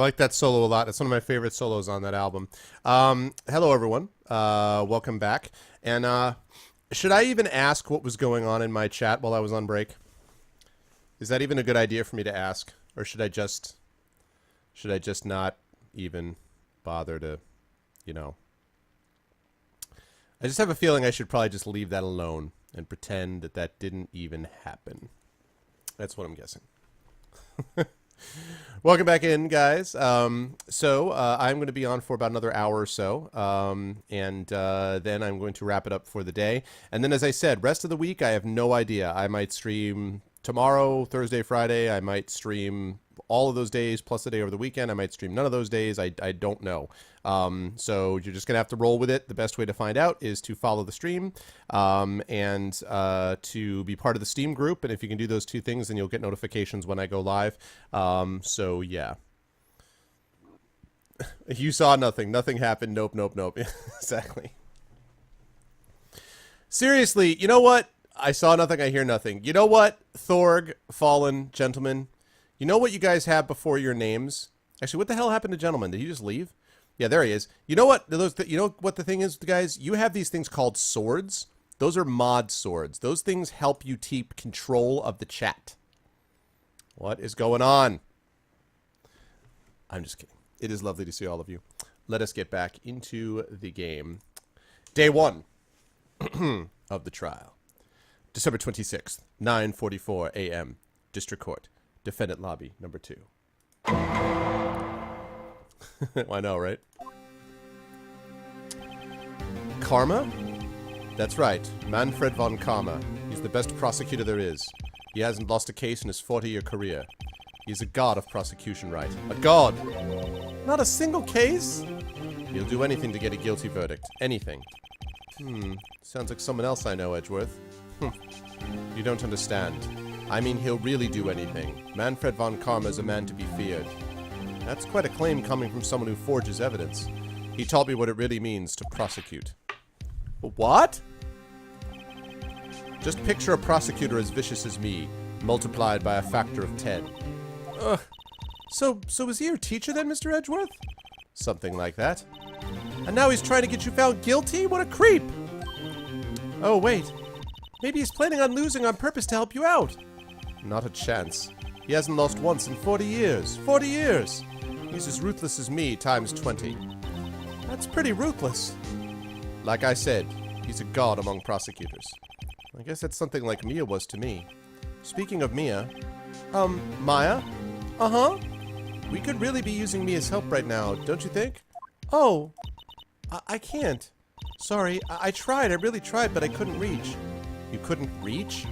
like that solo a lot. It's one of my favorite solos on that album. Hello, everyone. Welcome back. And should I even ask what was going on in my chat while I was on break? Is that even a good idea for me to ask? Or should I just not even bother to, you know... I just have a feeling I should probably just leave that alone and pretend that that didn't even happen. That's what I'm guessing. Welcome back in, guys. I'm going to be on for about another hour or so, and then I'm going to wrap it up for the day. And then, as I said, rest of the week, I have no idea. I might stream tomorrow, Thursday, Friday. I might stream all of those days, plus a day over the weekend. I might stream none of those days. I don't know. So you're just going to have to roll with it. The best way to find out is to follow the stream and to be part of the Steam group. And if you can do those two things, then you'll get notifications when I go live. So, yeah. You saw nothing. Nothing happened. Nope, nope, nope. Exactly. Seriously, you know what? I saw nothing. I hear nothing. You know what? Thorg, Fallen, Gentleman. You know what you guys have before your names? Actually, what the hell happened to Gentleman? Did he just leave? Yeah, there he is. You know what? You know what the thing is, guys? You have these things called swords. Those are mod swords. Those things help you keep control of the chat. What is going on? I'm just kidding. It is lovely to see all of you. Let us get back into the game. Day 1 of the trial. December 26th, 9:44 a.m. District Court. Defendant Lobby, number 2. I know, right? Karma? That's right. Manfred von Karma. He's the best prosecutor there is. He hasn't lost a case in his 40-year career. He's a god of prosecution right. A god! Not a single case? He'll do anything to get a guilty verdict. Anything. Sounds like someone else I know, Edgeworth. You don't understand. I mean, he'll really do anything. Manfred von Karma is a man to be feared. That's quite a claim coming from someone who forges evidence. He taught me what it really means to prosecute. What? Just picture a prosecutor as vicious as me, multiplied by a factor of 10. Ugh. So is he your teacher then, Mr. Edgeworth? Something like that. And now he's trying to get you found guilty? What a creep! Oh, wait. Maybe he's planning on losing on purpose to help you out. Not a chance. He hasn't lost once in 40 years. 40 years! He's as ruthless as me times 20. That's pretty ruthless. Like I said, he's a god among prosecutors. I guess that's something like Mia was to me. Speaking of Mia... Maya? Uh-huh. We could really be using Mia's help right now, don't you think? Oh. I can't. Sorry, I tried. I really tried, but I couldn't reach. You couldn't reach?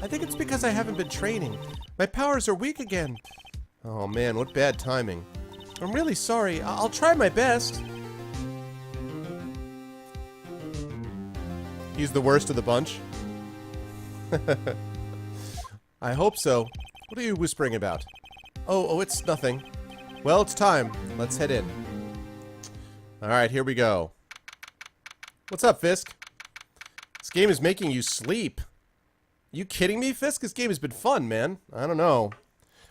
I think it's because I haven't been training. My powers are weak again. Oh man, what bad timing. I'm really sorry. I'll try my best. He's the worst of the bunch. I hope so. What are you whispering about? Oh, it's nothing. Well, it's time. Let's head in. Alright, here we go. What's up, Fisk? This game is making you sleep. You kidding me, Fisk? This game has been fun, man. I don't know.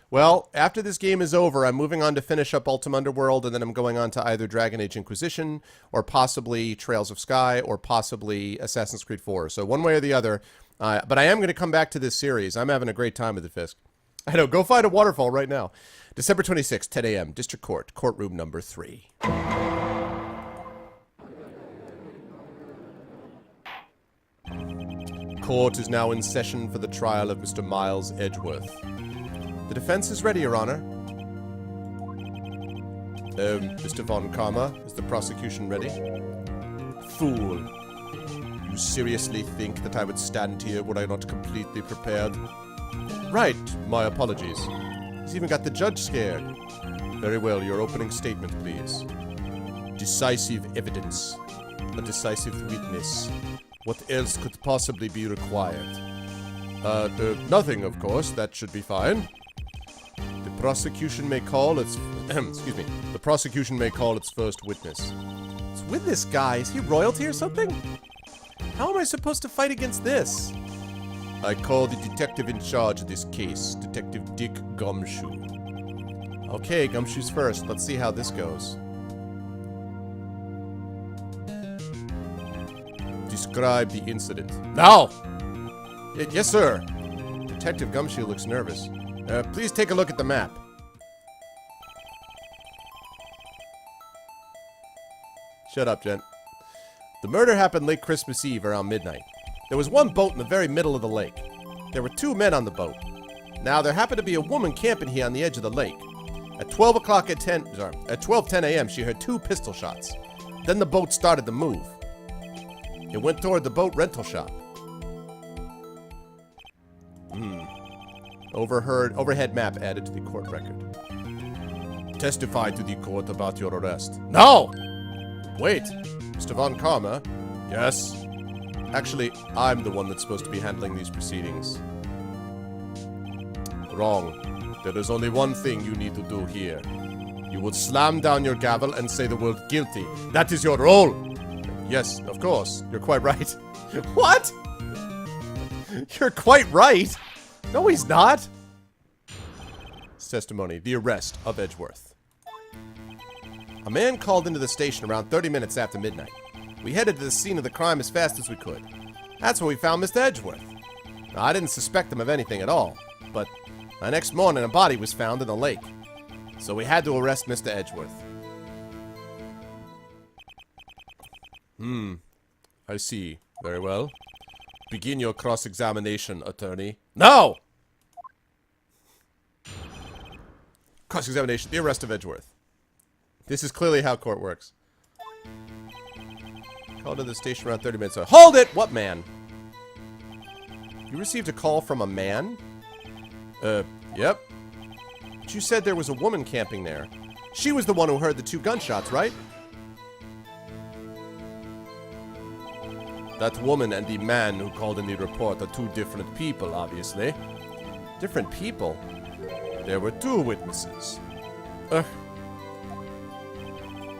Well, after this game is over, I'm moving on to finish up Ultima Underworld, and then I'm going on to either Dragon Age Inquisition, or possibly Trails of Sky, or possibly Assassin's Creed 4. So one way or the other. But I am going to come back to this series. I'm having a great time with it, Fisk. I know, go find a waterfall right now. December 26th, 10 a.m., District Court, courtroom number 3. Court is now in session for the trial of Mr. Miles Edgeworth. The defense is ready, Your Honor. Mr. von Karma, is the prosecution ready? Fool. You seriously think that I would stand here were I not completely prepared? Right, my apologies. He's even got the judge scared. Very well, your opening statement, please. Decisive evidence. A decisive witness. What else could possibly be required? Nothing, of course. That should be fine. The prosecution may call its... excuse me. The prosecution may call its first witness. What's with this guy? Is he royalty or something? How am I supposed to fight against this? I call the detective in charge of this case, Detective Dick Gumshoe. Okay, Gumshoes first. Let's see how this goes. Describe the incident. Now! Yes, sir. Detective Gumshoe looks nervous. Please take a look at the map. Shut up, gent. The murder happened late Christmas Eve around midnight. There was one boat in the very middle of the lake. There were 2 men on the boat. Now, there happened to be a woman camping here on the edge of the lake. At 12:10 a.m., she heard 2 pistol shots. Then the boat started to move. It went toward the boat rental shop. Overhead map added to the court record. Testify to the court about your arrest. No! Wait, Mr. Von Karma? Yes? Actually, I'm the one that's supposed to be handling these proceedings. Wrong. There is only one thing you need to do here. You will slam down your gavel and say the word guilty. That is your role! Yes, of course. You're quite right. What? You're quite right? No, he's not. Testimony. The arrest of Edgeworth. A man called into the station around 30 minutes after midnight. We headed to the scene of the crime as fast as we could. That's where we found Mr. Edgeworth. Now, I didn't suspect him of anything at all, but the next morning a body was found in the lake. So we had to arrest Mr. Edgeworth. I see. Very well. Begin your cross-examination, attorney. No! Cross-examination. The arrest of Edgeworth. This is clearly how court works. Called to the station around 30 minutes ago. Hold it! What man? You received a call from a man? Yep. But you said there was a woman camping there. She was the one who heard the 2 gunshots, right? That woman and the man who called in the report are 2 different people, obviously. Different people? There were 2 witnesses.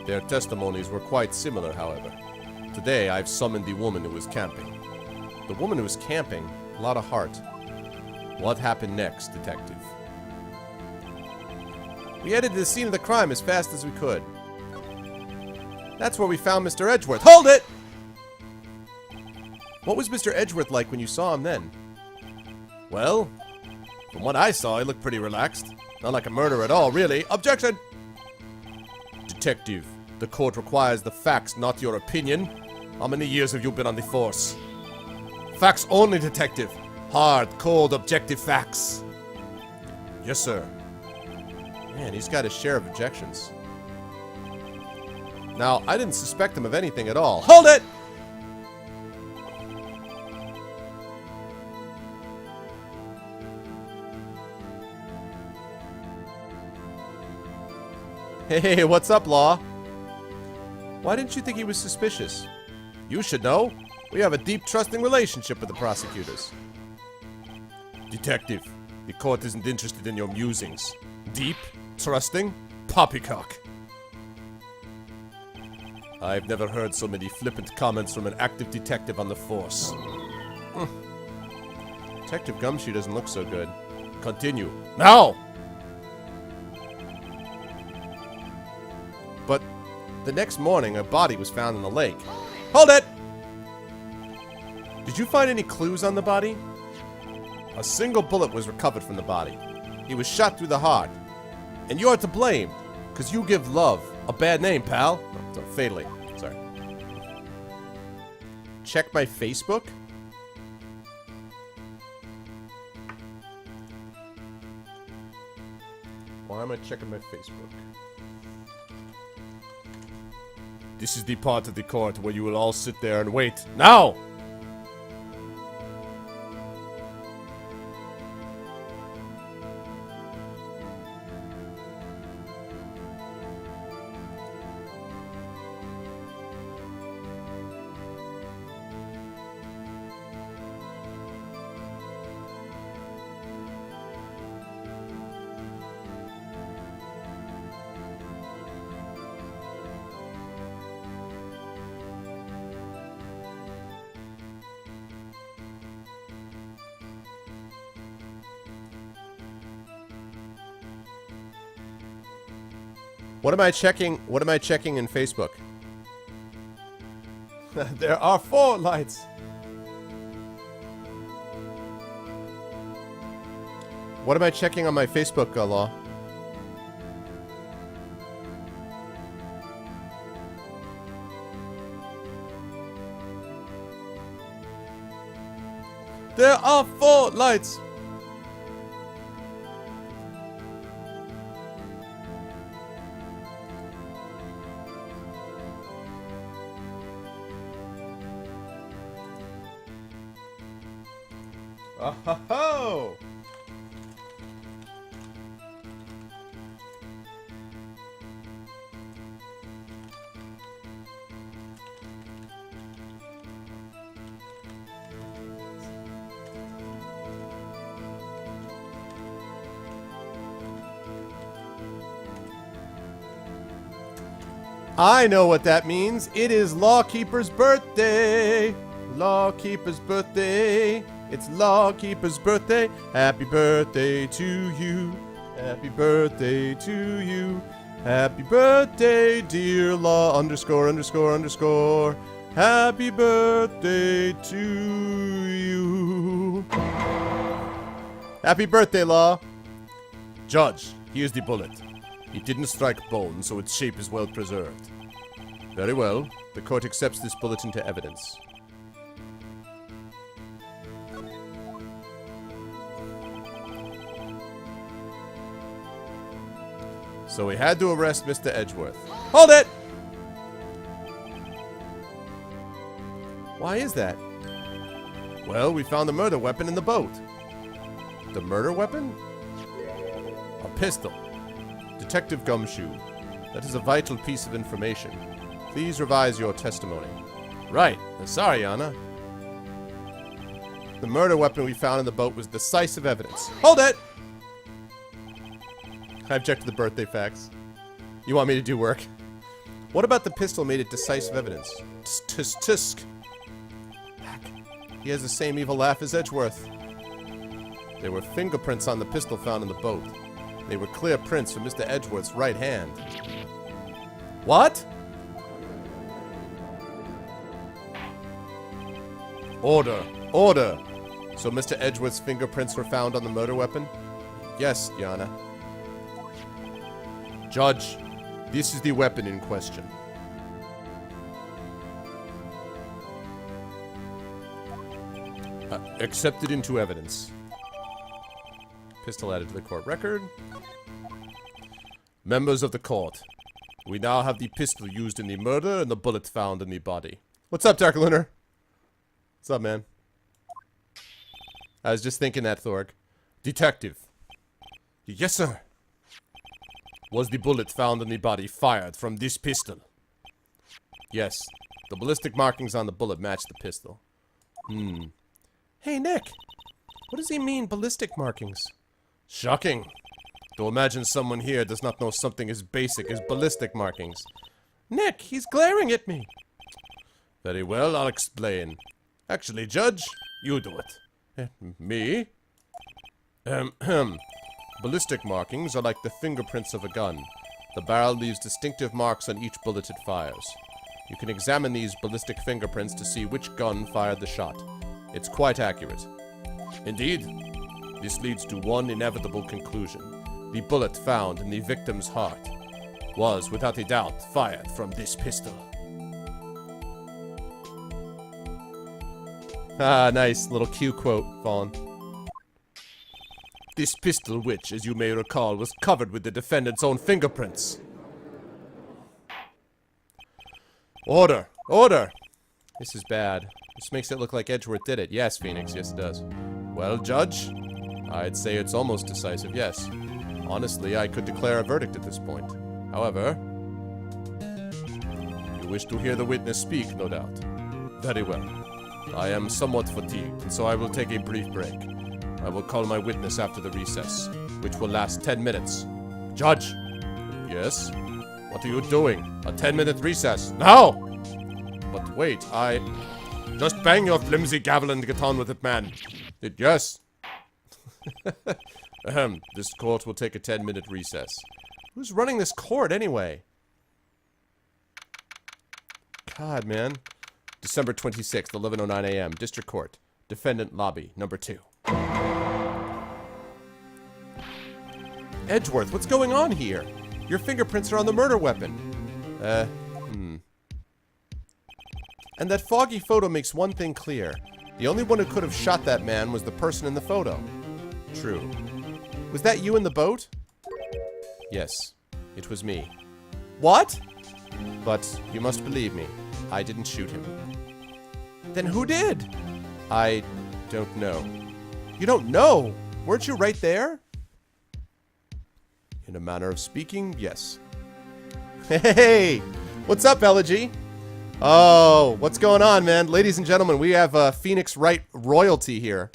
Their testimonies were quite similar, however. Today, I've summoned the woman who was camping. The woman who was camping? A lot of heart. What happened next, detective? We headed to the scene of the crime as fast as we could. That's where we found Mr. Edgeworth. Hold it! What was Mr. Edgeworth like when you saw him then? Well, from what I saw, he looked pretty relaxed. Not like a murderer at all, really. Objection! Detective, the court requires the facts, not your opinion. How many years have you been on the force? Facts only, detective. Hard, cold, objective facts. Yes, sir. Man, he's got his share of objections. Now, I didn't suspect him of anything at all. Hold it! Hey, what's up, Law? Why didn't you think he was suspicious? You should know. We have a deep, trusting relationship with the prosecutors. Detective, the court isn't interested in your musings. Deep, trusting, poppycock. I've never heard so many flippant comments from an active detective on the force. Detective Gumshoe doesn't look so good. Continue. Now! But the next morning, a body was found in the lake. Hold it! Did you find any clues on the body? A single bullet was recovered from the body. He was shot through the heart. And you're to blame, because you give love a bad name, pal. No, fatally. Sorry. Check my Facebook? Why am I checking my Facebook? This is the part of the court where you will all sit there and wait. Now! What am I checking? What am I checking in Facebook? There are 4 lights. What am I checking on my Facebook, Law? There are 4 lights. Oh ho ho! I know what that means. It is Lawkeeper's birthday. Lawkeeper's birthday. It's Lawkeeper's birthday. Happy birthday to you. Happy birthday to you. Happy birthday, dear Law underscore underscore underscore. Happy birthday to you. Happy birthday, Law. Judge, here's the bullet. It didn't strike bone, so its shape is well preserved. Very well. The court accepts this bullet into evidence. So we had to arrest Mr. Edgeworth. Hold it! Why is that? Well, we found the murder weapon in the boat. The murder weapon? A pistol. Detective Gumshoe. That is a vital piece of information. Please revise your testimony. Right. Sorry, Anna. The murder weapon we found in the boat was decisive evidence. Hold it! I object to the birthday facts. You want me to do work? What about the pistol made it decisive evidence? Tisk tisk. He has the same evil laugh as Edgeworth. There were fingerprints on the pistol found in the boat. They were clear prints from Mr. Edgeworth's right hand. What? Order. Order. So Mr. Edgeworth's fingerprints were found on the murder weapon? Yes, Yana. Judge, this is the weapon in question. Accepted into evidence. Pistol added to the court record. Members of the court, we now have the pistol used in the murder and the bullet found in the body. What's up, Dark Lunar? What's up, man? I was just thinking that, Thorg. Detective. Yes, sir. Was the bullet found in the body fired from this pistol? Yes. The ballistic markings on the bullet match the pistol. Hey, Nick. What does he mean, ballistic markings? Shocking. To imagine someone here does not know something as basic as ballistic markings. Nick, he's glaring at me. Very well, I'll explain. Actually, Judge, you do it. Me? Ballistic markings are like the fingerprints of a gun. The barrel leaves distinctive marks on each bullet it fires. You can examine these ballistic fingerprints to see which gun fired the shot. It's quite accurate. Indeed, this leads to one inevitable conclusion. The bullet found in the victim's heart was, without a doubt, fired from this pistol. Ah, nice. Little Q quote, Vaughn. This pistol, which, as you may recall, was covered with the defendant's own fingerprints. Order! Order! This is bad. This makes it look like Edgeworth did it. Yes, Phoenix. Yes, it does. Well, Judge, I'd say it's almost decisive, yes. Honestly, I could declare a verdict at this point. However, you wish to hear the witness speak, no doubt. Very well. I am somewhat fatigued, and so I will take a brief break. I will call my witness after the recess, which will last 10 minutes. Judge! Yes? What are you doing? A 10-minute recess? Now! But wait, Just bang your flimsy gavel and get on with it, man. Yes. This court will take a 10-minute recess. Who's running this court anyway? God, man. December 26th, 11:09 a.m. District Court. Defendant lobby, number 2. Edgeworth, what's going on here? Your fingerprints are on the murder weapon. And that foggy photo makes one thing clear. The only one who could have shot that man was the person in the photo. True. Was that you in the boat? Yes, it was me. What? But you must believe me. I didn't shoot him. Then who did? I don't know. You don't know? Weren't you right there? In a manner of speaking, yes. Hey! What's up, Elegy? Oh, what's going on, man? Ladies and gentlemen, we have Phoenix Wright royalty here.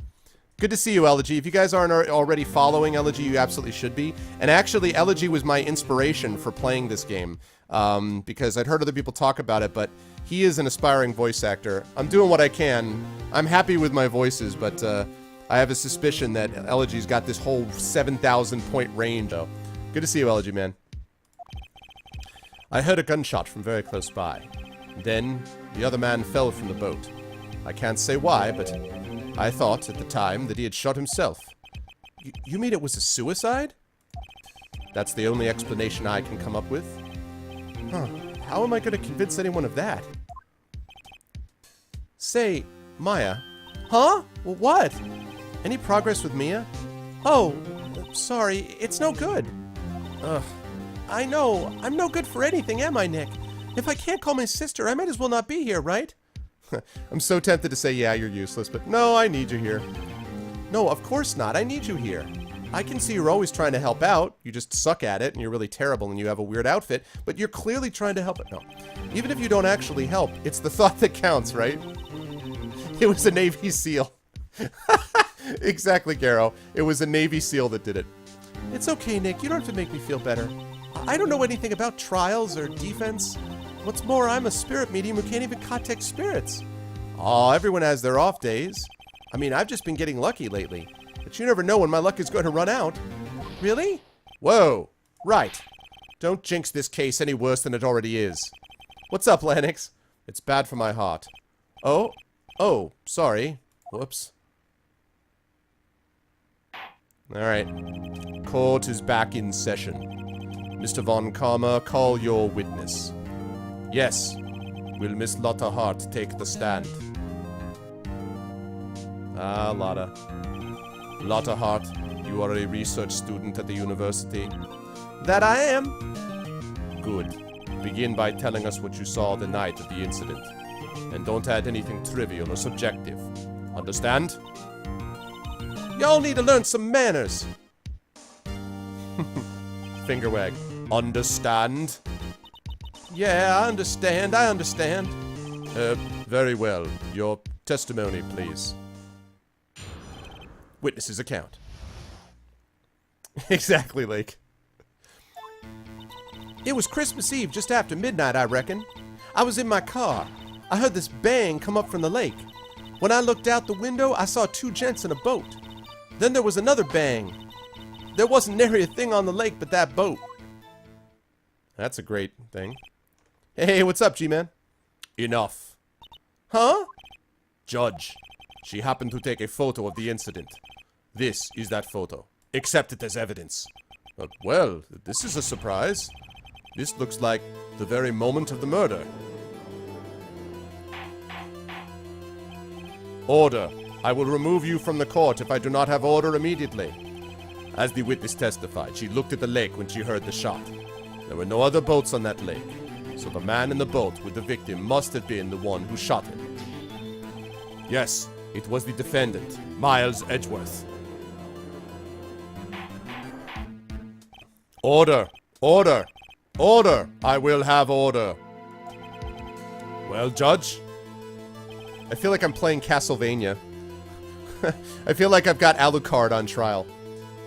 Good to see you, Elegy. If you guys aren't already following Elegy, you absolutely should be. And actually, Elegy was my inspiration for playing this game. Because I'd heard other people talk about it, but he is an aspiring voice actor. I'm doing what I can. I'm happy with my voices, but I have a suspicion that Elegy's got this whole 7,000 point range, though. Good to see you, Elegy, man. I heard a gunshot from very close by. Then, the other man fell from the boat. I can't say why, but I thought at the time that he had shot himself. You mean it was a suicide? That's the only explanation I can come up with. Huh. How am I going to convince anyone of that? Say, Maya. Huh? Well, what? Any progress with Mia? Oh, sorry. It's no good. Ugh. I know. I'm no good for anything, am I, Nick? If I can't call my sister, I might as well not be here, right? I'm so tempted to say, yeah, you're useless, but no, I need you here. No, of course not. I need you here. I can see you're always trying to help out. You just suck at it, and you're really terrible, and you have a weird outfit, but you're clearly trying to help it. No. Even if you don't actually help, it's the thought that counts, right? It was a Navy SEAL. Exactly, Garrow. It was a Navy SEAL that did it. It's okay, Nick. You don't have to make me feel better. I don't know anything about trials or defense. What's more, I'm a spirit medium who can't even contact spirits. Aw, everyone has their off days. I mean, I've just been getting lucky lately. But you never know when my luck is going to run out. Really? Whoa. Right. Don't jinx this case any worse than it already is. What's up, Lennox? It's bad for my heart. Oh? Oh, sorry. Whoops. Alright. Court is back in session. Mr. Von Karma, call your witness. Yes. Will Miss Lotta Hart take the stand? Ah, Lotta. Lotta Hart, you are a research student at the university. That I am. Good. Begin by telling us what you saw the night of the incident. And don't add anything trivial or subjective. Understand? Y'all need to learn some manners. Finger wag. Understand? Yeah, I understand. Very well. Your testimony, please. Witness's account. Exactly, Lake. It was Christmas Eve, just after midnight, I reckon. I was in my car. I heard this bang come up from the lake. When I looked out the window, I saw 2 gents in a boat. Then there was another bang. There wasn't nary a thing on the lake but that boat. That's a great thing. Hey, what's up, G-Man? Enough. Huh? Judge, she happened to take a photo of the incident. This is that photo. Accept it as evidence. Well, this is a surprise. This looks like the very moment of the murder. Order. I will remove you from the court if I do not have order immediately. As the witness testified, she looked at the lake when she heard the shot. There were no other boats on that lake, so the man in the boat with the victim must have been the one who shot him. Yes, it was the defendant, Miles Edgeworth. Order! Order! Order! I will have order. Well, Judge? I feel like I'm playing Castlevania. I feel like I've got Alucard on trial.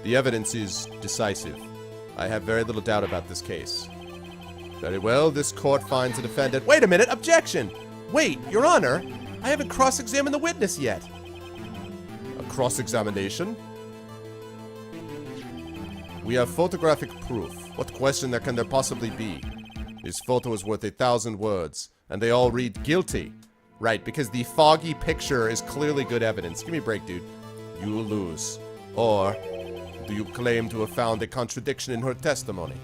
The evidence is decisive. I have very little doubt about this case. Very well, this court finds the defendant— Wait a minute! Objection! Wait, Your Honor! I haven't cross-examined the witness yet. A cross-examination? We have photographic proof. What question can there possibly be? This photo is worth 1,000 words, and they all read guilty. Right, because the foggy picture is clearly good evidence. Give me a break, dude. You lose. Or, do you claim to have found a contradiction in her testimony?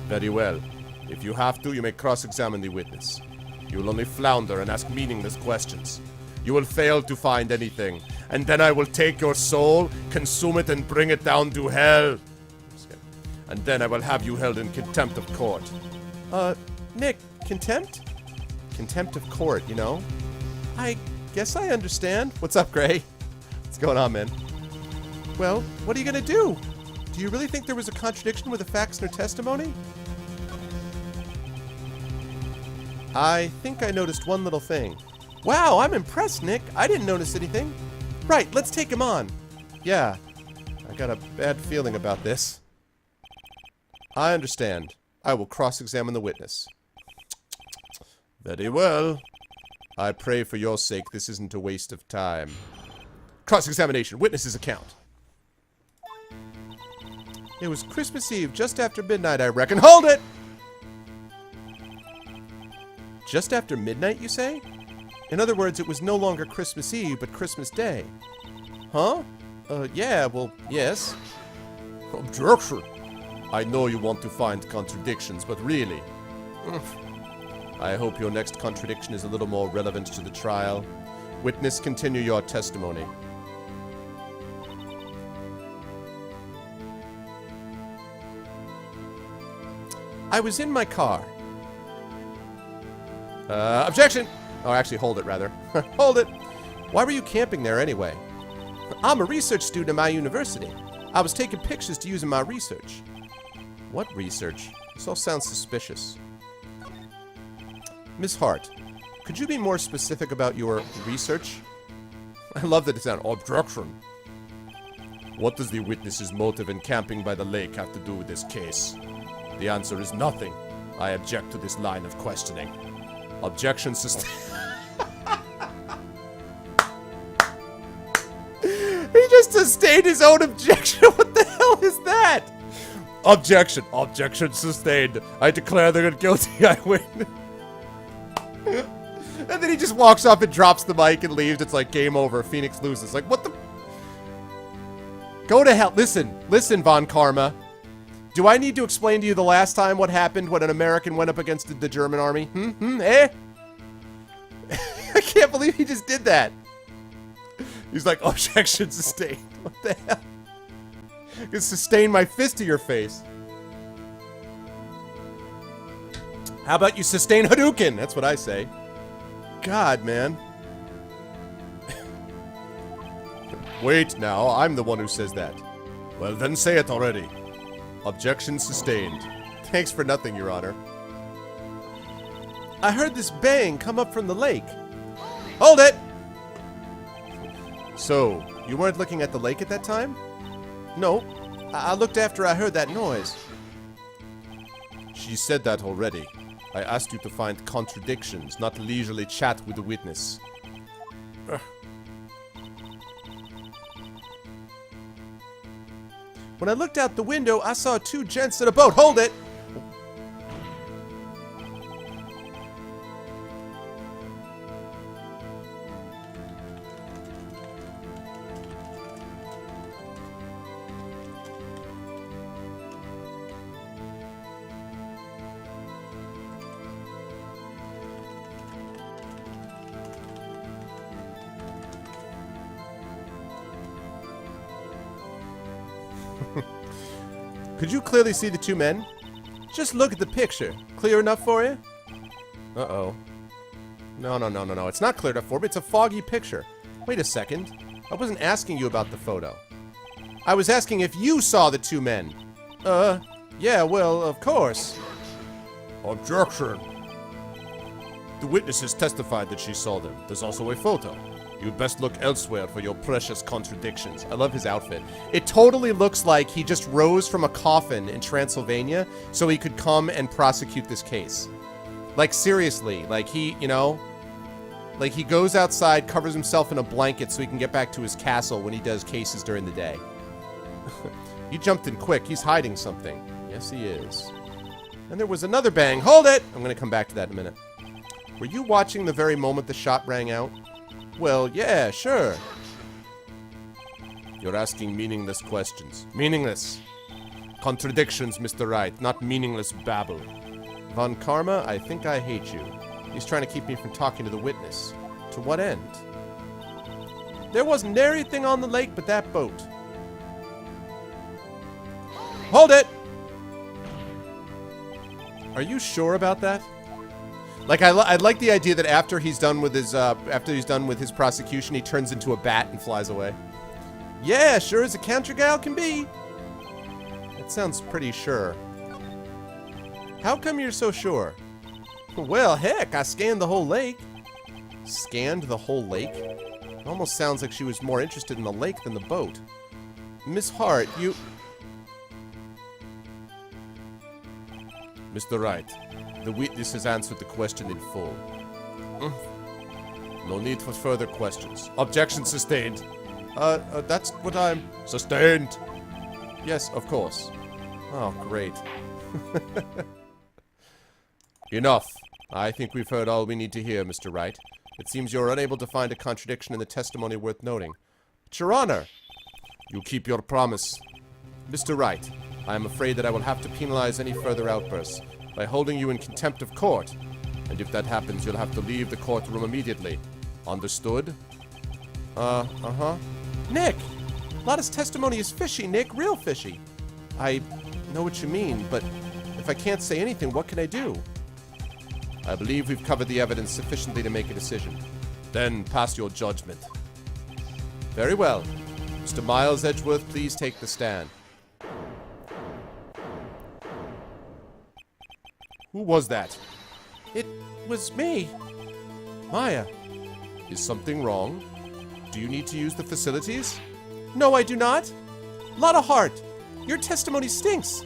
Very well. If you have to, you may cross-examine the witness. You will only flounder and ask meaningless questions. You will fail to find anything, and then I will take your soul, consume it, and bring it down to hell. And then I will have you held in contempt of court. Nick, contempt? Contempt of court, you know? I guess I understand. What's up, Gray? What's going on, man? Well, what are you gonna do? Do you really think there was a contradiction with the facts in her testimony? I think I noticed one little thing. Wow, I'm impressed, Nick. I didn't notice anything. Right, let's take him on. Yeah, I got a bad feeling about this. I understand. I will cross-examine the witness. Very well. I pray for your sake this isn't a waste of time. Cross-examination. Witness's account. It was Christmas Eve, just after midnight, I reckon. Hold it! Just after midnight, you say? In other words, it was no longer Christmas Eve, but Christmas Day. Huh? Yeah, well, yes. Objection. I know you want to find contradictions, but really... I hope your next contradiction is a little more relevant to the trial. Witness, continue your testimony. I was in my car. Objection! Oh, actually, hold it, rather. Hold it! Why were you camping there, anyway? I'm a research student at my university. I was taking pictures to use in my research. What research? This all sounds suspicious. Miss Hart, could you be more specific about your research? I love that it's an objection. What does the witness's motive in camping by the lake have to do with this case? The answer is nothing. I object to this line of questioning. Objection sustained. He just sustained his own objection. What the hell is that? Objection. Objection sustained. I declare the guilty. I win. And then he just walks up and drops the mic and leaves. It's like game over. Phoenix loses. Like, what the? Go to hell. Listen. Listen, Von Karma. Do I need to explain to you the last time what happened when an American went up against the German army? Eh? I can't believe he just did that. He's like, objection sustained. What the hell? I can sustain my fist to your face. How about you sustain Hadouken? That's what I say. God, man. Wait now, I'm the one who says that. Well, then say it already. Objection sustained. Thanks for nothing, Your Honor. I heard this bang come up from the lake. Hold it! So, you weren't looking at the lake at that time? No. I looked after I heard that noise. She said that already. I asked you to find contradictions, not leisurely chat with the witness. Ugh. When I looked out the window, I saw two gents in a boat. Hold it! Could you clearly see the two men? Just look at the picture. Clear enough for you? Uh-oh. No. It's not clear enough for me. It's a foggy picture. Wait a second. I wasn't asking you about the photo. I was asking if you saw the two men. Yeah, well, of course. Objection. The witness has testified that she saw them. There's also a photo. You'd best look elsewhere for your precious contradictions. I love his outfit. It totally looks like he just rose from a coffin in Transylvania so he could come and prosecute this case. Like, seriously. Like, he, you know... Like, he goes outside, covers himself in a blanket so he can get back to his castle when he does cases during the day. You jumped in quick. He's hiding something. Yes, he is. And there was another bang. Hold it! I'm going to come back to that in a minute. Were you watching the very moment the shot rang out? Well, yeah, sure. You're asking meaningless questions. Meaningless. Contradictions, Mr. Wright, not meaningless babble. Von Karma, I think I hate you. He's trying to keep me from talking to the witness. To what end? There wasn't anything on the lake but that boat. Hold it! Are you sure about that? Like, I like the idea that after he's done with his prosecution, he turns into a bat and flies away. Yeah, sure as a country gal can be. That sounds pretty sure. How come you're so sure? Well, heck, I scanned the whole lake. Scanned the whole lake? It almost sounds like she was more interested in the lake than the boat. Miss Hart, you... Mr. Wright, the witness has answered the question in full. No need for further questions. Objection sustained. That's what I'm... Sustained! Yes, of course. Oh, great. Enough. I think we've heard all we need to hear, Mr. Wright. It seems you're unable to find a contradiction in the testimony worth noting. But, Your Honor! You keep your promise. Mr. Wright, I am afraid that I will have to penalize any further outbursts by holding you in contempt of court. And if that happens, you'll have to leave the courtroom immediately. Understood? Uh-huh. Nick! Lotta's testimony is fishy, Nick. Real fishy. I know what you mean, but if I can't say anything, what can I do? I believe we've covered the evidence sufficiently to make a decision. Then pass your judgment. Very well. Mr. Miles Edgeworth, please take the stand. Who was that? It was me. Maya. Is something wrong? Do you need to use the facilities? No, I do not. Lotta Hart, your testimony stinks.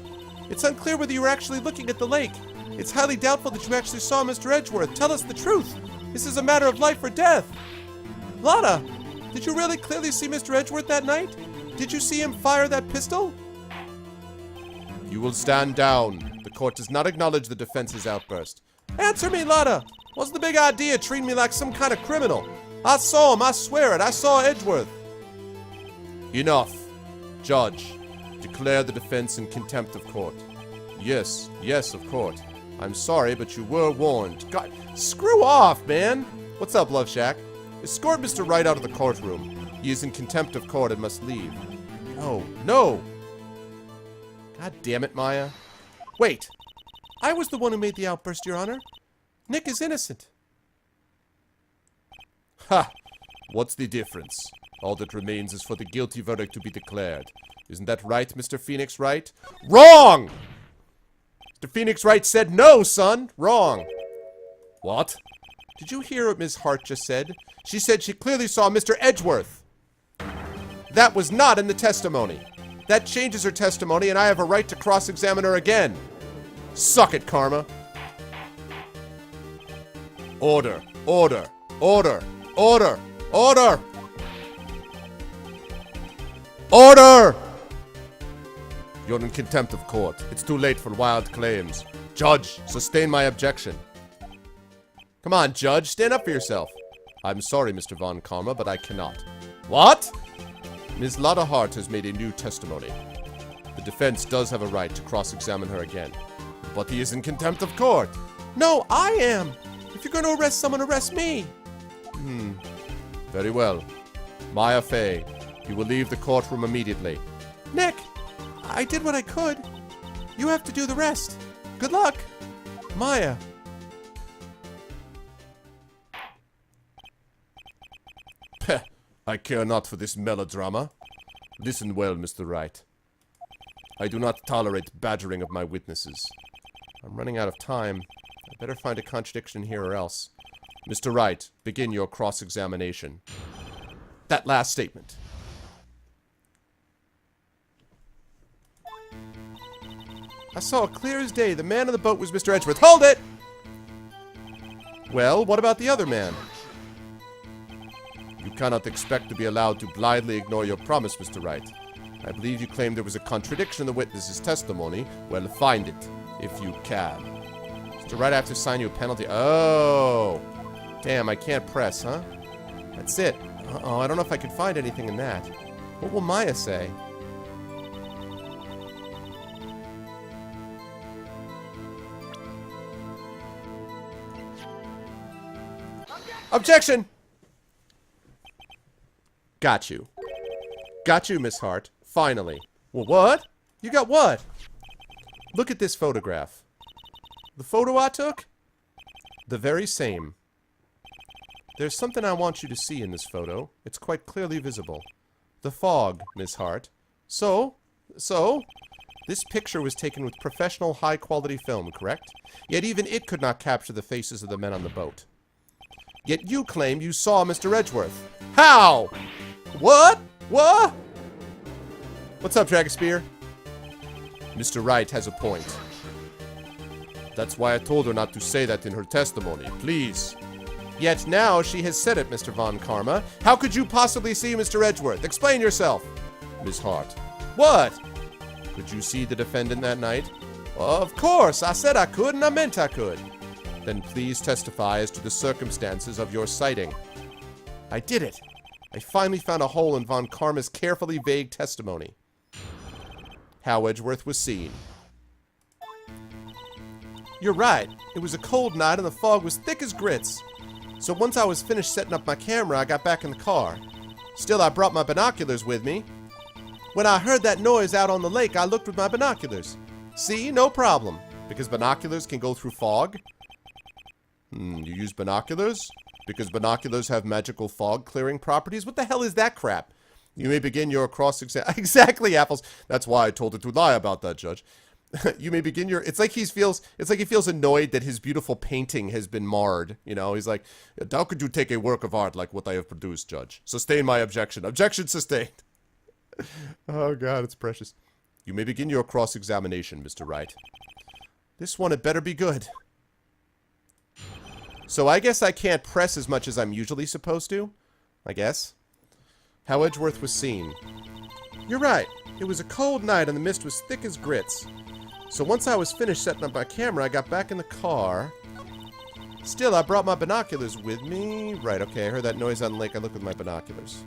It's unclear whether you were actually looking at the lake. It's highly doubtful that you actually saw Mr. Edgeworth. Tell us the truth. This is a matter of life or death. Lotta, did you really clearly see Mr. Edgeworth that night? Did you see him fire that pistol? You will stand down. The court does not acknowledge the defense's outburst. Answer me, Lotta. What's the big idea treating me like some kind of criminal? I saw him, I swear it. I saw Edgeworth. Enough. Judge, declare the defense in contempt of court. Yes, of court. I'm sorry, but you were warned. God, screw off, man. What's up, Love Shack? Escort Mr. Wright out of the courtroom. He is in contempt of court and must leave. No. God damn it, Maya. Wait. I was the one who made the outburst, Your Honor. Nick is innocent. Ha! What's the difference? All that remains is for the guilty verdict to be declared. Isn't that right, Mr. Phoenix Wright? Wrong! Mr. Phoenix Wright said no, son. Wrong. What? Did you hear what Ms. Hart just said? She said she clearly saw Mr. Edgeworth. That was not in the testimony. That changes her testimony, and I have a right to cross-examine her again. Suck it, Karma. Order. Order. Order. Order. Order. Order! You're in contempt of court. It's too late for wild claims. Judge, sustain my objection. Come on, Judge, stand up for yourself. I'm sorry, Mr. Von Karma, but I cannot. What? Ms. Lotta Hart has made a new testimony. The defense does have a right to cross-examine her again. But he is in contempt of court. No, I am. If you're going to arrest someone, arrest me. Very well. Maya Fey, you will leave the courtroom immediately. Nick, I did what I could. You have to do the rest. Good luck. Maya. Peh, I care not for this melodrama. Listen well, Mr. Wright. I do not tolerate badgering of my witnesses. I'm running out of time. I better find a contradiction here or else. Mr. Wright, begin your cross-examination. That last statement. I saw clear as day the man on the boat was Mr. Edgeworth. Hold it! Well, what about the other man? You cannot expect to be allowed to blindly ignore your promise, Mr. Wright. I believe you claimed there was a contradiction in the witness's testimony. Well, find it, if you can. Mr. Wright, I have to assign you a penalty. Oh! Damn, I can't press, huh? That's it. Uh-oh, I don't know if I can find anything in that. What will Maya say? Objection! Got you. Got you, Miss Hart. Finally. Well, what? You got what? Look at this photograph. The photo I took? The very same. There's something I want you to see in this photo. It's quite clearly visible. The fog, Miss Hart. So, this picture was taken with professional high-quality film, correct? Yet even it could not capture the faces of the men on the boat. Yet you claim you saw Mr. Edgeworth. How? What? What? What's up, Dragospear? Mr. Wright has a point. That's why I told her not to say that in her testimony. Please. Yet now she has said it, Mr. Von Karma. How could you possibly see Mr. Edgeworth? Explain yourself. Miss Hart. What? Could you see the defendant that night? Of course. I said I could, and I meant I could. Then please testify as to the circumstances of your sighting. I did it. I finally found a hole in Von Karma's carefully vague testimony. How Edgeworth was seen. You're right. It was a cold night and the fog was thick as grits. So once I was finished setting up my camera, I got back in the car. Still, I brought my binoculars with me. When I heard that noise out on the lake, I looked with my binoculars. See? No problem. Because binoculars can go through fog? You use binoculars? Because binoculars have magical fog-clearing properties? What the hell is that crap? You may begin your cross-examination. Exactly, Apples. That's why I told her to lie about that, Judge. You may begin your... It's like he feels annoyed that his beautiful painting has been marred. You know, he's like, how could you take a work of art like what I have produced, Judge? Sustain my objection. Objection sustained. Oh, God, it's precious. You may begin your cross-examination, Mr. Wright. This one had better be good. So I guess I can't press as much as I'm usually supposed to. I guess. How Edgeworth was seen. You're right. It was a cold night and the mist was thick as grits. So once I was finished setting up my camera, I got back in the car. Still, I brought my binoculars with me. Right, okay, I heard that noise on the lake. I looked with my binoculars.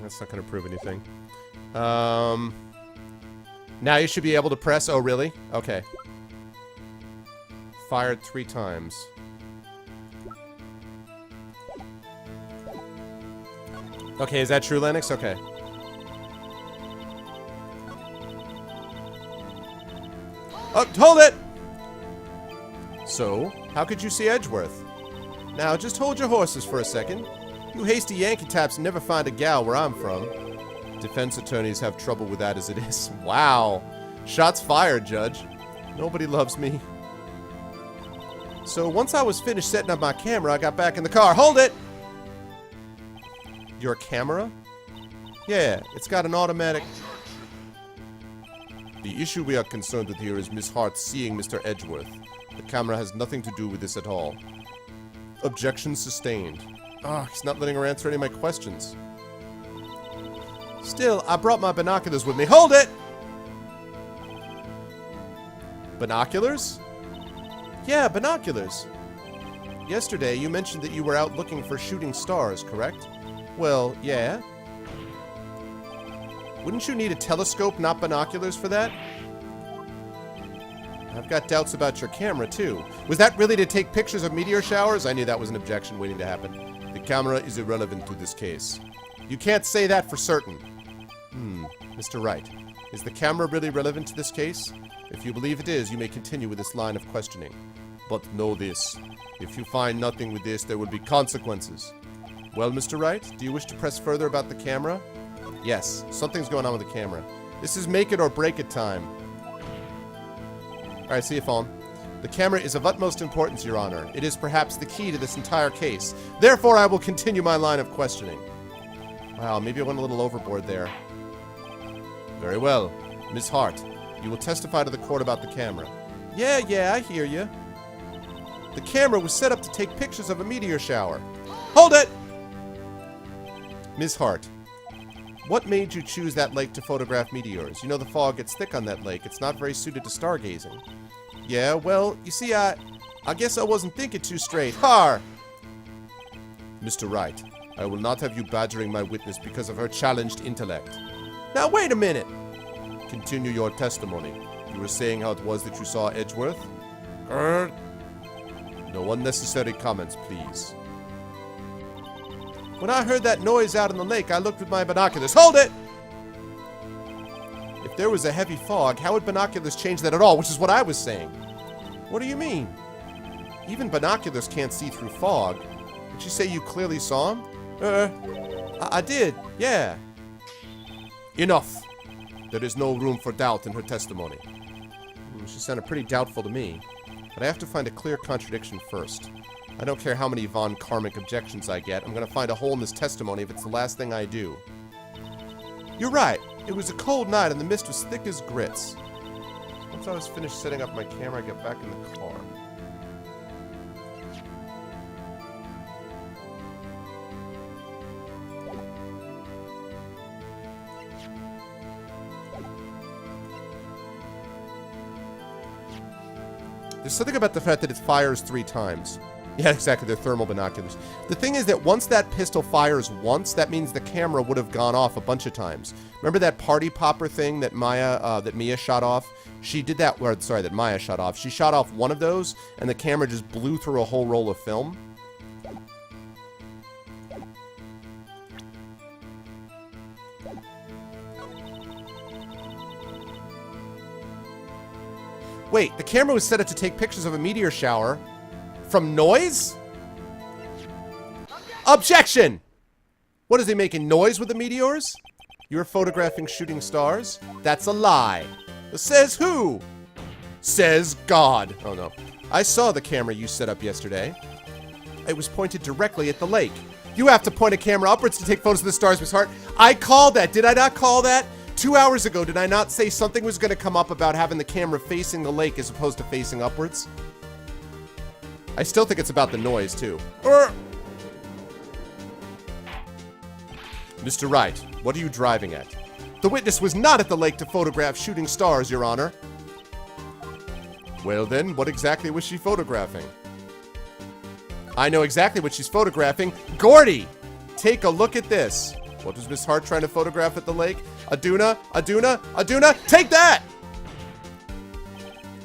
That's not going to prove anything. Now you should be able to press. Oh, really? Okay. Fired 3 times. Okay, is that true, Lennox? Okay. Oh, hold it! So, how could you see Edgeworth? Now, just hold your horses for a second. You hasty Yankee taps never find a gal where I'm from. Defense attorneys have trouble with that as it is. Wow. Shots fired, Judge. Nobody loves me. So once I was finished setting up my camera, I got back in the car. Hold it! Your camera? Yeah, it's got an automatic... The issue we are concerned with here is Miss Hart seeing Mr. Edgeworth. The camera has nothing to do with this at all. Objection sustained. He's not letting her answer any of my questions. Still, I brought my binoculars with me. Hold it! Binoculars? Yeah, binoculars. Yesterday, you mentioned that you were out looking for shooting stars, correct? Well, yeah. Wouldn't you need a telescope, not binoculars, for that? I've got doubts about your camera, too. Was that really to take pictures of meteor showers? I knew that was an objection waiting to happen. The camera is irrelevant to this case. You can't say that for certain. Mr. Wright, is the camera really relevant to this case? If you believe it is, you may continue with this line of questioning. But know this. If you find nothing with this, there will be consequences. Well, Mr. Wright, do you wish to press further about the camera? Yes, something's going on with the camera. This is make it or break it time. Alright, see you, phone. The camera is of utmost importance, Your Honor. It is perhaps the key to this entire case. Therefore, I will continue my line of questioning. Wow, maybe I went a little overboard there. Very well. Miss Hart, you will testify to the court about the camera. Yeah, I hear you. The camera was set up to take pictures of a meteor shower. Hold it! Ms. Hart, what made you choose that lake to photograph meteors? You know the fog gets thick on that lake. It's not very suited to stargazing. Yeah, well, you see, I guess I wasn't thinking too straight. Har! Mr. Wright, I will not have you badgering my witness because of her challenged intellect. Now, wait a minute! Continue your testimony. You were saying how it was that you saw Edgeworth? No unnecessary comments, please. When I heard that noise out in the lake, I looked with my binoculars. Hold it! If there was a heavy fog, how would binoculars change that at all? Which is what I was saying. What do you mean? Even binoculars can't see through fog. Did you say you clearly saw him? I did, yeah. Enough. There is no room for doubt in her testimony. She sounded pretty doubtful to me. But I have to find a clear contradiction first. I don't care how many von Karmic objections I get. I'm going to find a hole in this testimony if it's the last thing I do. You're right. It was a cold night and the mist was thick as grits. Once I was finished setting up my camera, I got back in the car. There's something about the fact that it fires 3 times. Yeah, exactly, they're thermal binoculars. The thing is that once that pistol fires once, that means the camera would have gone off a bunch of times. Remember that party popper thing that Mia shot off? She did that, or sorry, that Maya shot off. She shot off one of those, and the camera just blew through a whole roll of film. Wait, the camera was set up to take pictures of a meteor shower from noise? Objection! What is he making noise with the meteors? You're photographing shooting stars? That's a lie. Says who? Says God. Oh no. I saw the camera you set up yesterday. It was pointed directly at the lake. You have to point a camera upwards to take photos of the stars, Miss Hart. I called that. Did I not call that? 2 hours ago, did I not say something was going to come up about having the camera facing the lake as opposed to facing upwards? I still think it's about the noise, too. Mr. Wright, what are you driving at? The witness was not at the lake to photograph shooting stars, Your Honor. Well then, what exactly was she photographing? I know exactly what she's photographing. Gordy! Take a look at this. What was Miss Hart trying to photograph at the lake? Aduna, Aduna, Aduna, take that!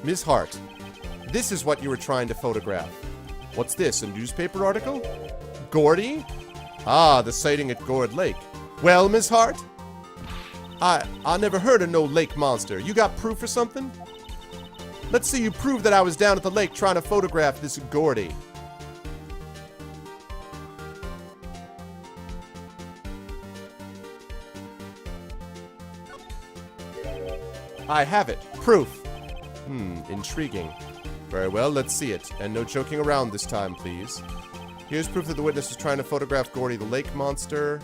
Miss Hart, this is what you were trying to photograph. What's this, a newspaper article? Gordy? Ah, the sighting at Gourd Lake. Well, Miss Hart? I never heard of no lake monster. You got proof or something? Let's see you prove that I was down at the lake trying to photograph this Gordy. I have it. Proof. Intriguing. Very well, let's see it. And no joking around this time, please. Here's proof that the witness was trying to photograph Gordy the lake monster.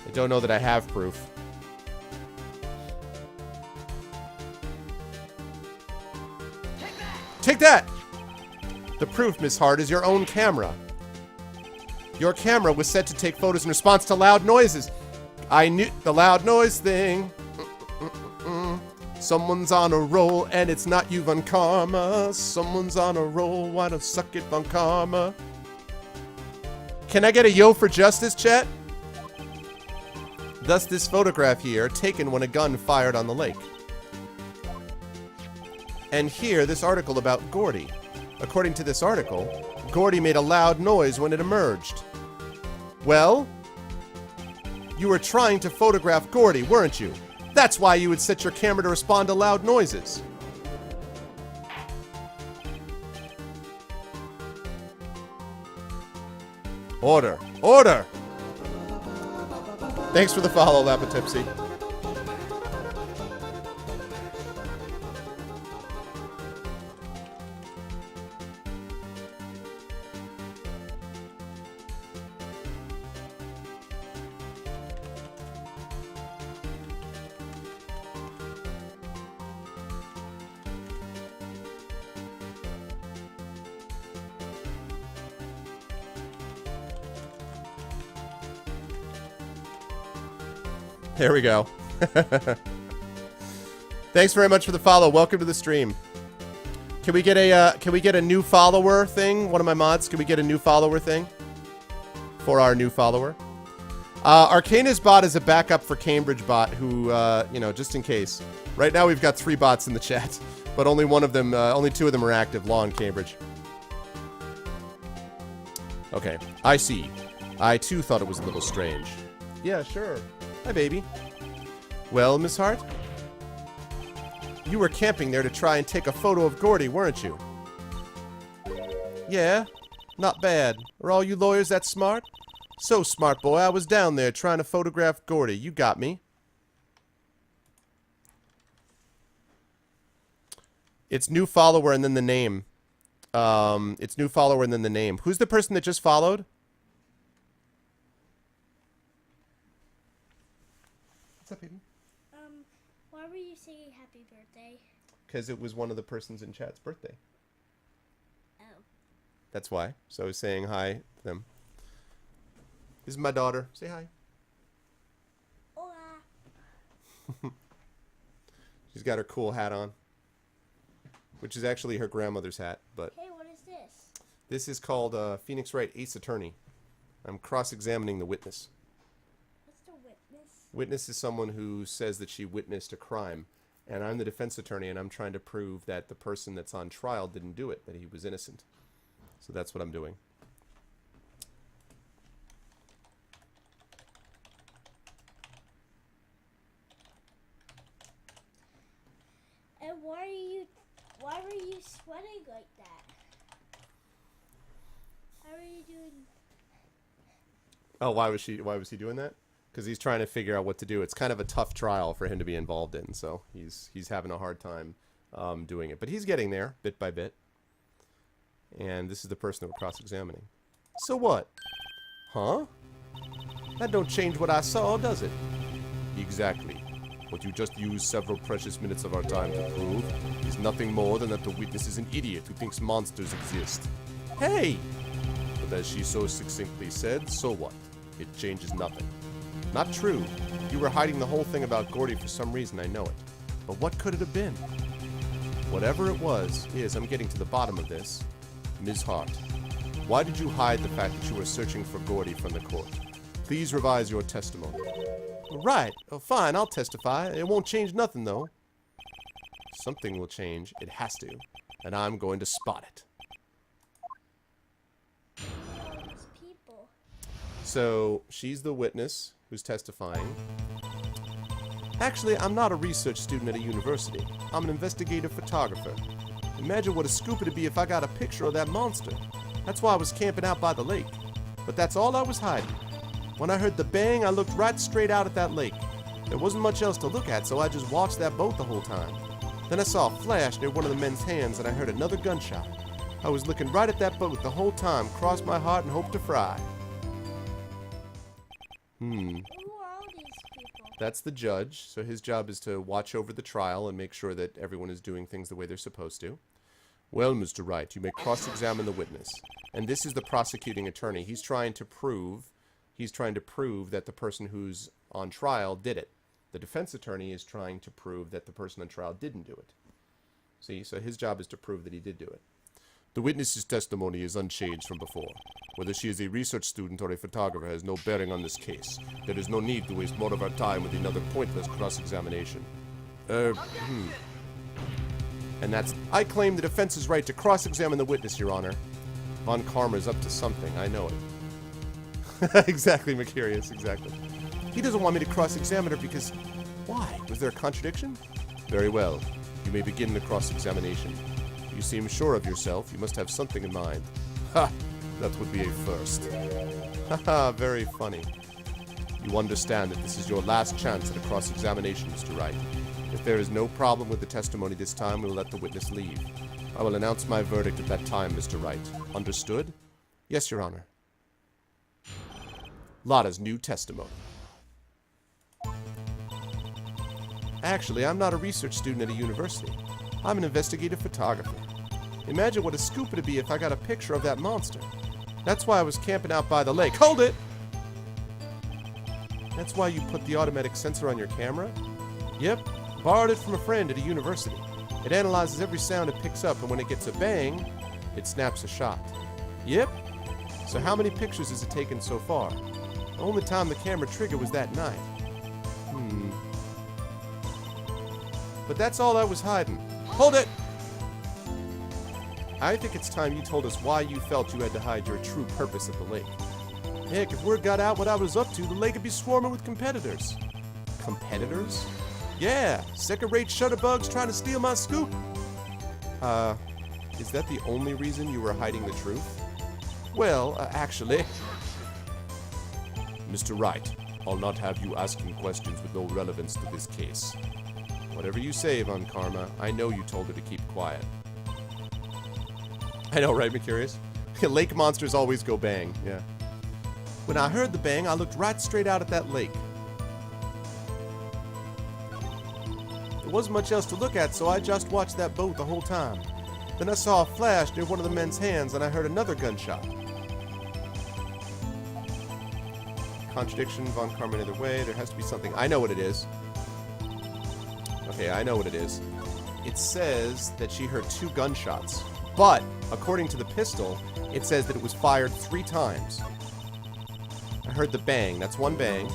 I don't know that I have proof. Take that! The proof, Miss Hart, is your own camera. Your camera was set to take photos in response to loud noises. I knew the loud noise thing. Someone's on a roll, and it's not you, Von Karma. Someone's on a roll, why don't suck it, Von Karma? Can I get a yo for justice, chat? Thus this photograph here, taken when a gun fired on the lake. And here, this article about Gordy. According to this article, Gordy made a loud noise when it emerged. Well, You were trying to photograph Gordy, weren't you? That's why you would set your camera to respond to loud noises. Order. Order! Thanks for the follow, Lapotipsy. There we go. Thanks very much for the follow. Welcome to the stream. Can we get a new follower thing? One of my mods, can we get a new follower thing for our new follower? Arcana's bot is a backup for Cambridge bot, who you know, just in case. Right now we've got 3 bots in the chat, but only 2 of them are active. Law and Cambridge. Okay, I see. I too thought it was a little strange. Yeah, sure. Hi, baby. Well, Miss Hart? You were camping there to try and take a photo of Gordy, weren't you? Yeah, not bad. Are all you lawyers that smart? So smart, boy. I was down there trying to photograph Gordy. You got me. It's new follower and then the name. It's new follower and then the name. Who's the person that just followed? What's up, baby? Why were you saying happy birthday? Because it was one of the persons in chat's birthday. Oh. That's why. So I was saying hi to them. This is my daughter. Say hi. Hola. She's got her cool hat on. Which is actually her grandmother's hat, but... Hey, what is this? This is called Phoenix Wright, Ace Attorney. I'm cross-examining the witness. What's the witness? Witness is someone who says that she witnessed a crime. And I'm the defense attorney, and I'm trying to prove that the person that's on trial didn't do it, that he was innocent. So that's what I'm doing. And why were you sweating like that? How are you doing? Oh, why was he doing that? Because he's trying to figure out what to do. It's kind of a tough trial for him to be involved in, so he's having a hard time doing it. But he's getting there, bit by bit. And this is the person that we're cross-examining. So what? Huh? That don't change what I saw, does it? Exactly. What you just used several precious minutes of our time to prove is nothing more than that the witness is an idiot who thinks monsters exist. Hey! But as she so succinctly said, so what? It changes nothing. Not true. You were hiding the whole thing about Gordy for some reason, I know it. But what could it have been? Whatever it was, I'm getting to the bottom of this. Ms. Hart, why did you hide the fact that you were searching for Gordy from the court? Please revise your testimony. Right. Oh, fine, I'll testify. It won't change nothing, though. Something will change. It has to. And I'm going to spot it. All these people. So, she's the witness who's testifying. Actually, I'm not a research student at a university. I'm an investigative photographer. Imagine what a scoop it'd be if I got a picture of that monster. That's why I was camping out by the lake. But that's all I was hiding. When I heard the bang, I looked right straight out at that lake. There wasn't much else to look at, so I just watched that boat the whole time. Then I saw a flash near one of the men's hands, and I heard another gunshot. I was looking right at that boat the whole time, crossed my heart and hoped to fry. Who are all these people? That's the judge, so his job is to watch over the trial and make sure that everyone is doing things the way they're supposed to. Well, Mr. Wright, you may cross-examine the witness. And this is the prosecuting attorney. He's trying to prove that the person who's on trial did it. The defense attorney is trying to prove that the person on trial didn't do it. See, so his job is to prove that he did do it. The witness's testimony is unchanged from before. Whether she is a research student or a photographer has no bearing on this case. There is no need to waste more of our time with another pointless cross-examination. And that's... I claim the defense's right to cross-examine the witness, Your Honor. Von Karma's up to something, I know it. Exactly, Mercurius, exactly. He doesn't want me to cross-examine her because... Why? Was there a contradiction? Very well. You may begin the cross-examination. You seem sure of yourself. You must have something in mind. Ha! That would be a first. Haha, very funny. You understand that this is your last chance at a cross-examination, Mr. Wright. If there is no problem with the testimony this time, we will let the witness leave. I will announce my verdict at that time, Mr. Wright. Understood? Yes, Your Honor. Lotta's new testimony. Actually, I'm not a research student at a university. I'm an investigative photographer. Imagine what a scoop it'd be if I got a picture of that monster. That's why I was camping out by the lake. Hold it! That's why you put the automatic sensor on your camera? Yep. Borrowed it from a friend at a university. It analyzes every sound it picks up, and when it gets a bang, it snaps a shot. Yep. So how many pictures has it taken so far? The only time the camera triggered was that night. But that's all I was hiding. Hold it! I think it's time you told us why you felt you had to hide your true purpose at the lake. Heck, if word got out what I was up to, the lake would be swarming with competitors. Competitors? Yeah, second-rate shutterbugs trying to steal my scoop. Is that the only reason you were hiding the truth? Well, actually... Mr. Wright, I'll not have you asking questions with no relevance to this case. Whatever you say, Von Karma, I know you told her to keep quiet. I know, right, Mercurius? Lake monsters always go bang, yeah. When I heard the bang, I looked right straight out at that lake. There wasn't much else to look at, so I just watched that boat the whole time. Then I saw a flash near one of the men's hands, and I heard another gunshot. Contradiction, Von Karma either way. There has to be something. I know what it is. Okay, I know what it is. It says that she heard 2 gunshots. But, according to the pistol, it says that it was fired 3 times. I heard the bang. That's one bang.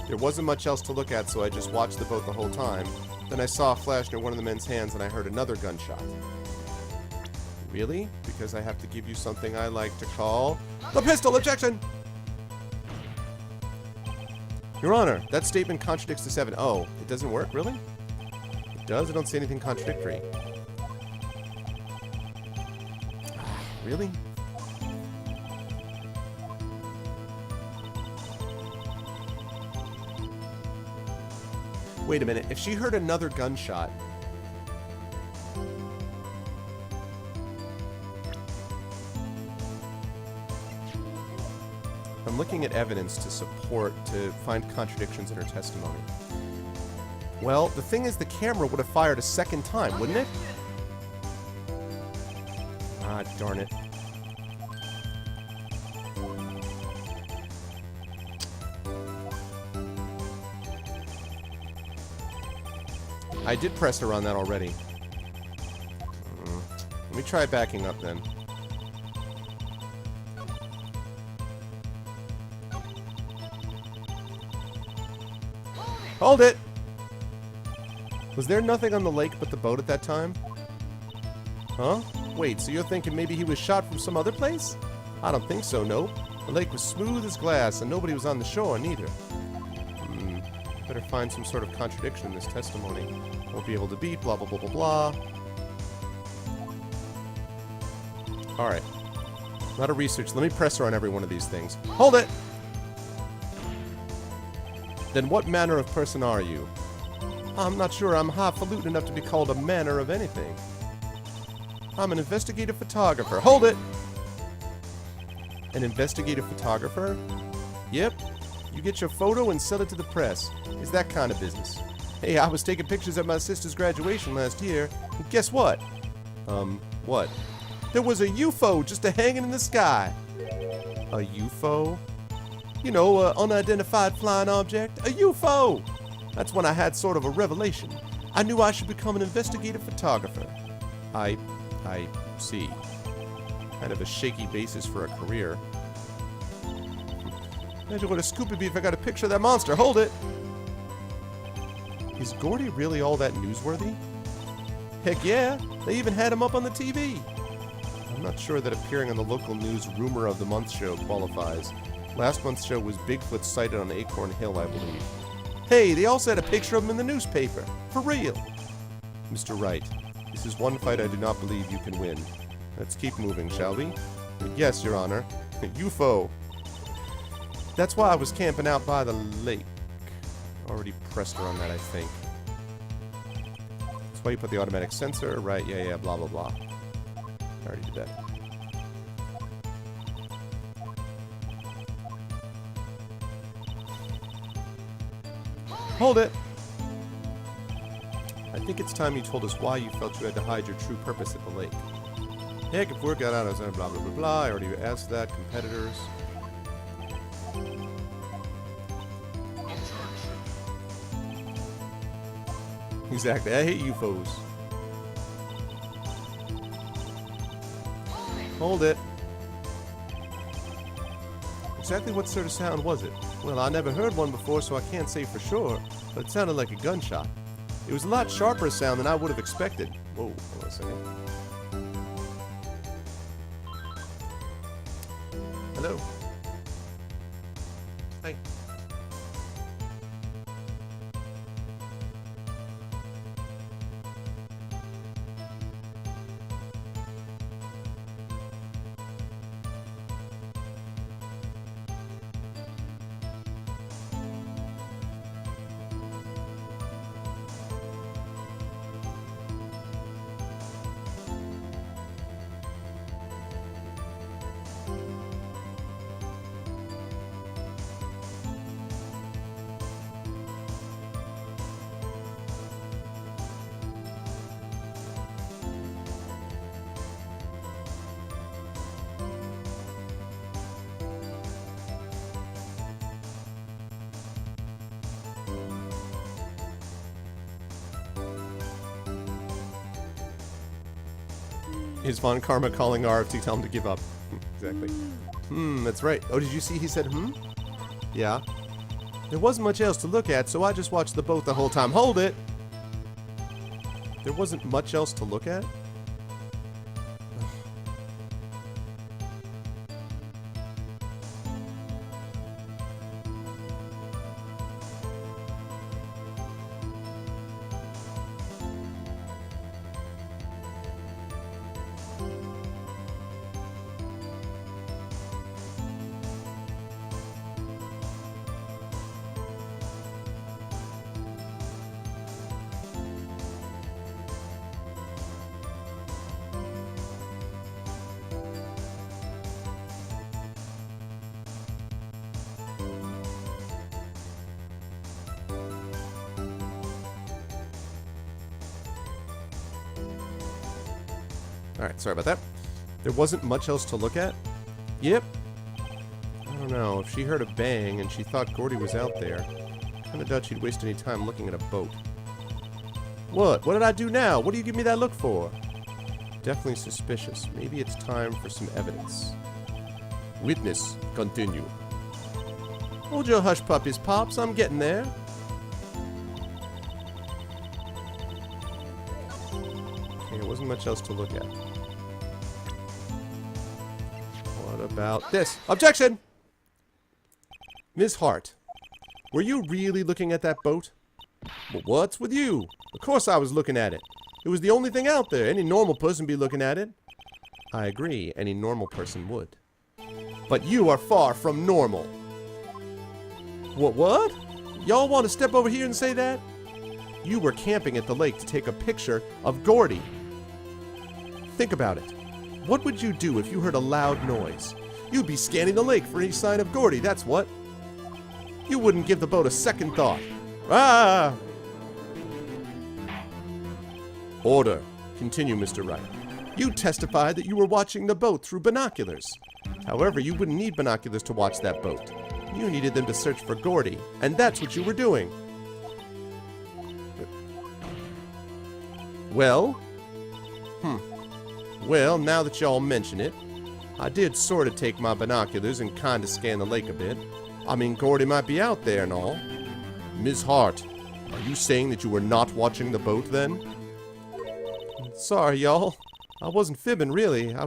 There wasn't much else to look at, so I just watched the boat the whole time. Then I saw a flash near one of the men's hands, and I heard another gunshot. Really? Because I have to give you something I like to call... The pistol! Objection! Your Honor, that statement contradicts the 7... Oh, it doesn't work? Really? It does? I don't see anything contradictory. Really? Wait a minute. If she heard another gunshot... I'm looking at evidence to find contradictions in her testimony. Well, the thing is, the camera would have fired a second time, wouldn't it? Ah, darn it. I did press her on that already. Let me try backing up then. Hold it! Was there nothing on the lake but the boat at that time? Huh? Wait, so you're thinking maybe he was shot from some other place? I don't think so, nope. The lake was smooth as glass, and nobody was on the shore, neither. Better find some sort of contradiction in this testimony. Won't be able to beat, blah, blah, blah, blah, blah. Alright. Not a research. Let me press her on every one of these things. Hold it! Then what manner of person are you? I'm not sure I'm highfalutin enough to be called a manner of anything. I'm an investigative photographer. Hold it! An investigative photographer? Yep. You get your photo and sell it to the press. It's that kind of business. Hey, I was taking pictures at my sister's graduation last year, and guess what? What? There was a UFO just hanging in the sky. A UFO? You know, an unidentified flying object. A UFO! That's when I had sort of a revelation. I knew I should become an investigative photographer. I see. Kind of a shaky basis for a career. Imagine what a scoop would be if I got a picture of that monster. Hold it! Is Gordy really all that newsworthy? Heck yeah! They even had him up on the TV! I'm not sure that appearing on the local news Rumor of the Month show qualifies. Last month's show was Bigfoot sighted on Acorn Hill, I believe. Hey, they also had a picture of him in the newspaper. For real. Mr. Wright, this is one fight I do not believe you can win. Let's keep moving, shall we? Yes, Your Honor. UFO. That's why I was camping out by the lake. Already pressed her on that, I think. That's why you put the automatic sensor. Right, yeah, blah, blah, blah. I already did that. Hold it! I think it's time you told us why you felt you had to hide your true purpose at the lake. Heck, if word got out, I was blah, blah, blah, blah. I already asked that. Competitors. Exactly. I hate UFOs. Hold it. Exactly what sort of sound was it? Well, I never heard one before, so I can't say for sure, but it sounded like a gunshot. It was a lot sharper a sound than I would have expected. Whoa, hold on a second. Hello? Hi. Is Von Karma calling RF to tell him to give up? Exactly. That's right. Oh, did you see he said, Yeah. There wasn't much else to look at, so I just watched the boat the whole time. Hold it! There wasn't much else to look at? Alright, sorry about that. There wasn't much else to look at? Yep. I don't know. If she heard a bang and she thought Gordy was out there, kinda doubt she'd waste any time looking at a boat. What? What did I do now? What do you give me that look for? Definitely suspicious. Maybe it's time for some evidence. Witness, continue. Hold your hush puppies, Pops. I'm getting there. Okay, there wasn't much else to look at. What about this? Objection! Ms. Hart, were you really looking at that boat? Well, what's with you? Of course I was looking at it. It was the only thing out there. Any normal person be looking at it. I agree, any normal person would. But you are far from normal. What? Y'all want to step over here and say that? You were camping at the lake to take a picture of Gordy. Think about it. What would you do if you heard a loud noise? You'd be scanning the lake for any sign of Gordy, that's what. You wouldn't give the boat a second thought. Ah! Order. Continue, Mr. Wright. You testified that you were watching the boat through binoculars. However, you wouldn't need binoculars to watch that boat. You needed them to search for Gordy, and that's what you were doing. Well? Well, now that y'all mention it, I did sort of take my binoculars and kind of scan the lake a bit. I mean, Gordy might be out there and all. Ms. Hart, are you saying that you were not watching the boat then? Sorry, y'all. I wasn't fibbing, really. I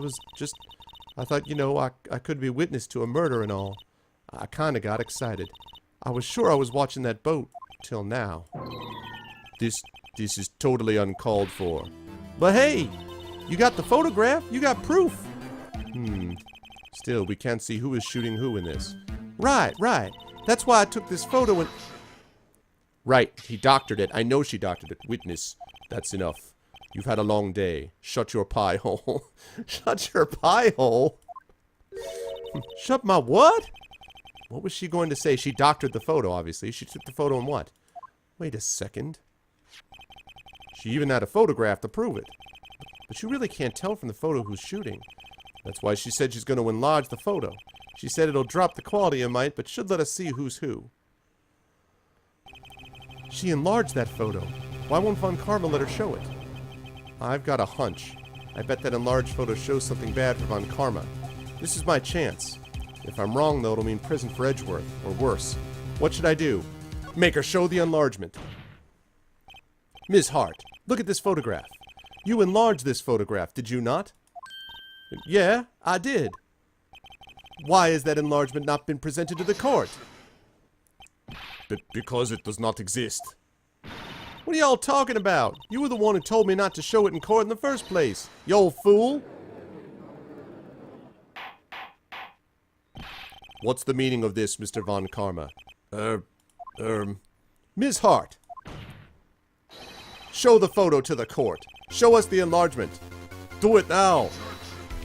thought, you know, I could be witness to a murder and all. I kinda got excited. I was sure I was watching that boat, till now. This is totally uncalled for. But hey, you got the photograph, you got proof. Still, we can't see who is shooting who in this. Right. That's why I took this photo and... Right, he doctored it. I know she doctored it. Witness, that's enough. You've had a long day. Shut your pie hole. Shut your pie hole? Shut my what? What was she going to say? She doctored the photo, obviously. She took the photo and what? Wait a second. She even had a photograph to prove it. But you really can't tell from the photo who's shooting. That's why she said she's going to enlarge the photo. She said it'll drop the quality a mite, but should let us see who's who. She enlarged that photo. Why won't Von Karma let her show it? I've got a hunch. I bet that enlarged photo shows something bad for Von Karma. This is my chance. If I'm wrong, though, it'll mean prison for Edgeworth, or worse. What should I do? Make her show the enlargement. Ms. Hart, look at this photograph. You enlarged this photograph, did you not? Yeah, I did. Why has that enlargement not been presented to the court? Because it does not exist. What are y'all talking about? You were the one who told me not to show it in court in the first place, you old fool. What's the meaning of this, Mr. Von Karma? Ms. Hart. Show the photo to the court. Show us the enlargement. Do it now.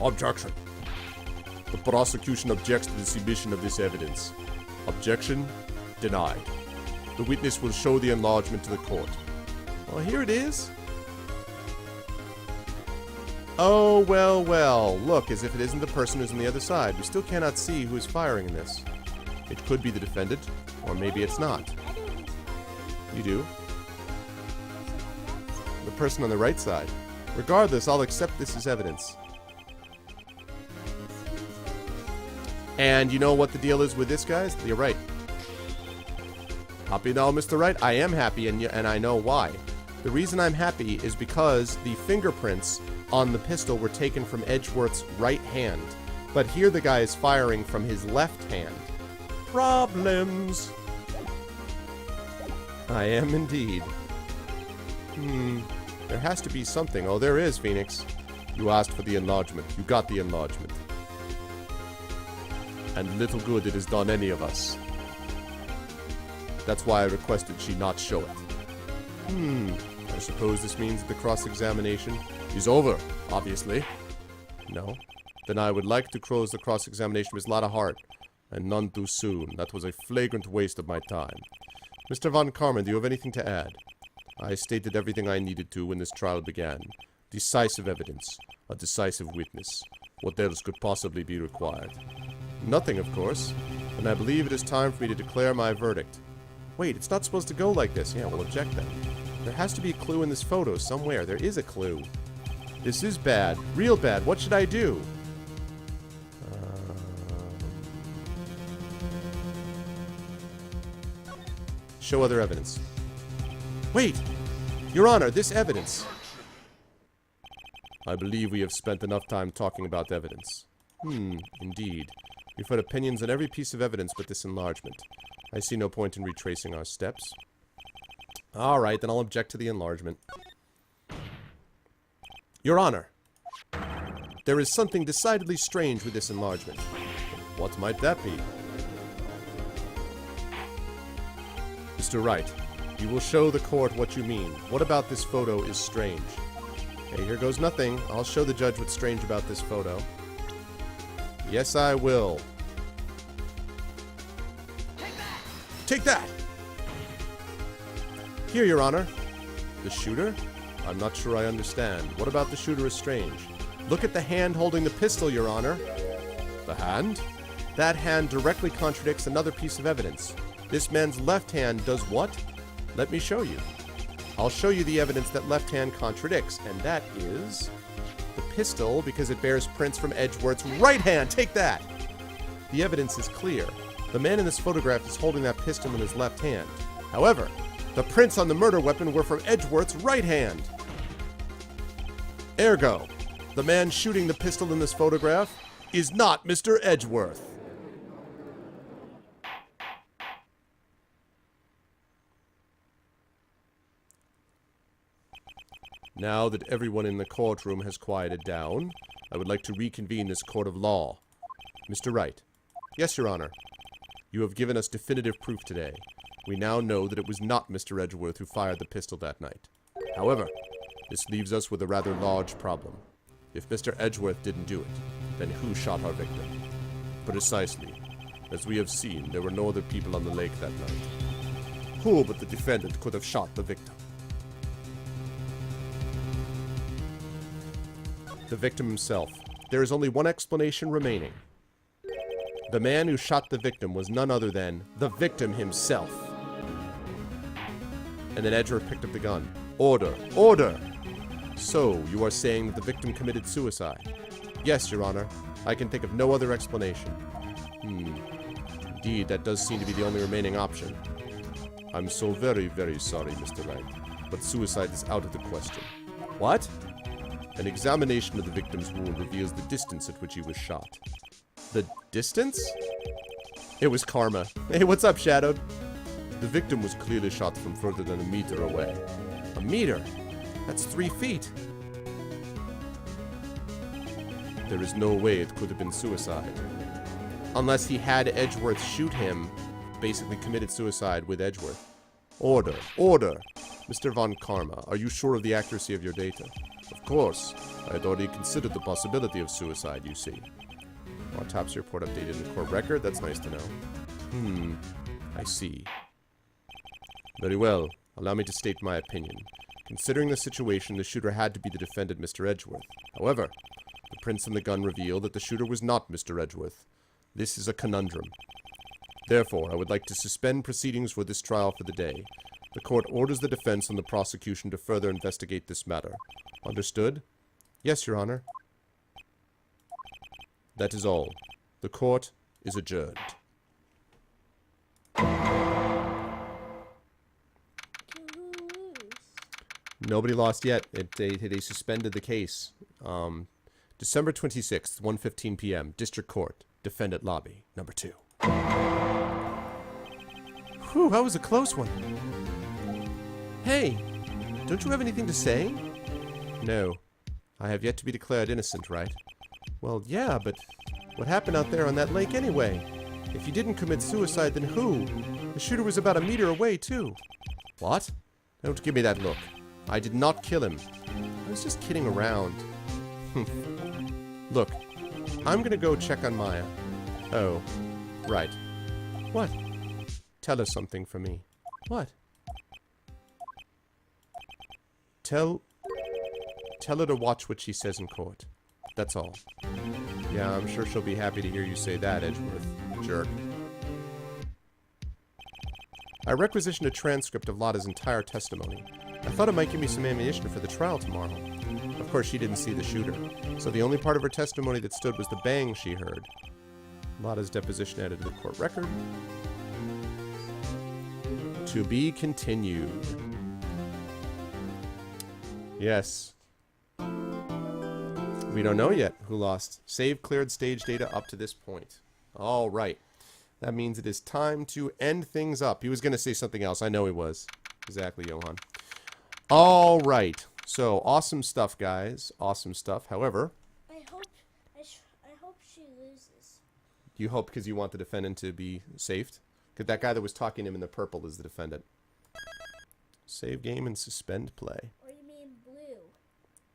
Objection. The prosecution objects to the submission of this evidence. Objection denied. The witness will show the enlargement to the court. Well, here it is. Oh, well. Look, as if it isn't the person who's on the other side. We still cannot see who is firing in this. It could be the defendant, or maybe it's not. You do? The person on the right side. Regardless, I'll accept this as evidence. And you know what the deal is with this, guys? You're right. Happy now, Mr. Wright? I am happy, and I know why. The reason I'm happy is because the fingerprints on the pistol were taken from Edgeworth's right hand. But here the guy is firing from his left hand. Problems. I am indeed. There has to be something. Oh, there is, Phoenix. You asked for the enlargement. You got the enlargement. And little good it has done any of us. That's why I requested she not show it. I suppose this means that the cross-examination is over, obviously. No? Then I would like to close the cross-examination with Lotta Hart, and none too soon. That was a flagrant waste of my time. Mr. Von Karma, do you have anything to add? I stated everything I needed to when this trial began. Decisive evidence. A decisive witness. What else could possibly be required? Nothing, of course. And I believe it is time for me to declare my verdict. Wait, it's not supposed to go like this. Yeah, we'll object then. There has to be a clue in this photo somewhere. There is a clue. This is bad. Real bad. What should I do? Show other evidence. Wait! Your Honor, this evidence. I believe we have spent enough time talking about evidence. Indeed. We've heard opinions on every piece of evidence but this enlargement. I see no point in retracing our steps. Alright, then I'll object to the enlargement. Your Honor, there is something decidedly strange with this enlargement. What might that be? Mr. Wright, you will show the court what you mean. What about this photo is strange? Okay, here goes nothing. I'll show the judge what's strange about this photo. Yes, I will. Take that! Here, Your Honor. The shooter? I'm not sure I understand. What about the shooter is strange? Look at the hand holding the pistol, Your Honor. The hand? That hand directly contradicts another piece of evidence. This man's left hand does what? Let me show you. I'll show you the evidence that left hand contradicts, and that is the pistol because it bears prints from Edgeworth's right hand. Take that! The evidence is clear. The man in this photograph is holding that pistol in his left hand. However, the prints on the murder weapon were from Edgeworth's right hand. Ergo, the man shooting the pistol in this photograph is not Mr. Edgeworth. Now that everyone in the courtroom has quieted down, I would like to reconvene this court of law. Mr. Wright. Yes, Your Honor. You have given us definitive proof today. We now know that it was not Mr. Edgeworth who fired the pistol that night. However, this leaves us with a rather large problem. If Mr. Edgeworth didn't do it, then who shot our victim? Precisely. As we have seen, there were no other people on the lake that night. Who but the defendant could have shot the victim? The victim himself. There is only one explanation remaining. The man who shot the victim was none other than the victim himself. And then Edgeworth picked up the gun. Order! Order! So, you are saying that the victim committed suicide? Yes, Your Honor. I can think of no other explanation. Indeed, that does seem to be the only remaining option. I'm so very, very sorry, Mr. Wright, but suicide is out of the question. What? An examination of the victim's wound reveals the distance at which he was shot. The distance? It was karma. Hey, what's up, Shadowed? The victim was clearly shot from further than a meter away. A meter? That's 3 feet. There is no way it could have been suicide. Unless he had Edgeworth shoot him, basically committed suicide with Edgeworth. Order. Order! Mr. Von Karma, are you sure of the accuracy of your data? Of course. I had already considered the possibility of suicide, you see. Autopsy report updated in the court record. That's nice to know. I see. Very well. Allow me to state my opinion. Considering the situation, the shooter had to be the defendant, Mr. Edgeworth. However, the prints on the gun reveal that the shooter was not Mr. Edgeworth. This is a conundrum. Therefore, I would like to suspend proceedings for this trial for the day. The court orders the defense and the prosecution to further investigate this matter. Understood? Yes, Your Honor. That is all. The court is adjourned. Nobody lost yet. They suspended the case. December 26th, 1:15 p.m. District Court. Defendant Lobby. Number 2. Whew, that was a close one. Hey, don't you have anything to say? No. I have yet to be declared innocent, right? Well, yeah, but what happened out there on that lake anyway? If he didn't commit suicide, then who? The shooter was about a meter away, too. What? Don't give me that look. I did not kill him. I was just kidding around. Look, I'm gonna go check on Maya. Oh, right. What? Tell her something for me. What? Tell her to watch what she says in court. That's all. Yeah, I'm sure she'll be happy to hear you say that, Edgeworth. Jerk. I requisitioned a transcript of Lotta's entire testimony. I thought it might give me some ammunition for the trial tomorrow. Of course, she didn't see the shooter, so the only part of her testimony that stood was the bang she heard. Lotta's deposition added to the court record. To be continued. Yes. We don't know yet who lost. Save cleared stage data up to this point. All right. That means it is time to end things up. He was going to say something else. I know he was. Exactly, Johan. All right. So, awesome stuff, guys. Awesome stuff. However, I hope she loses. you hope because you want the defendant to be saved? Because that guy that was talking to him in the purple is the defendant. Save game and suspend play. Or you mean blue?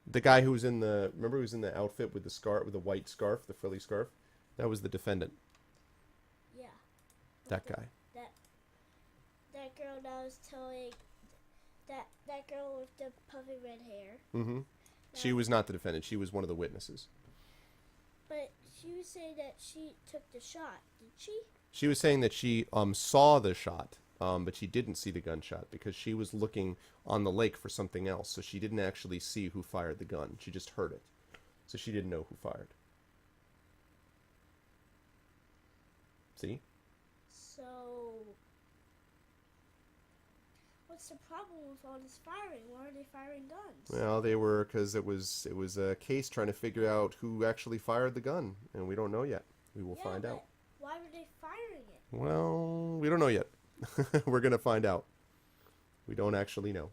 The guy who was in the... Remember who was in the outfit with the scarf, with the white scarf, the frilly scarf? That was the defendant. Yeah. That guy. That girl that was telling... That girl with the puffy red hair. Mm-hmm. She was not the defendant. She was one of the witnesses. But she was saying that she took the shot, did she? She was saying that she saw the shot, but she didn't see the gunshot because she was looking on the lake for something else. So she didn't actually see who fired the gun. She just heard it. So she didn't know who fired. See? So... what's the problem with all this firing? Why are they firing guns? Well, they were because it was a case trying to figure out who actually fired the gun, and we don't know yet. We will find out. Why were they firing it? Well, we don't know yet. We're gonna find out. We don't actually know.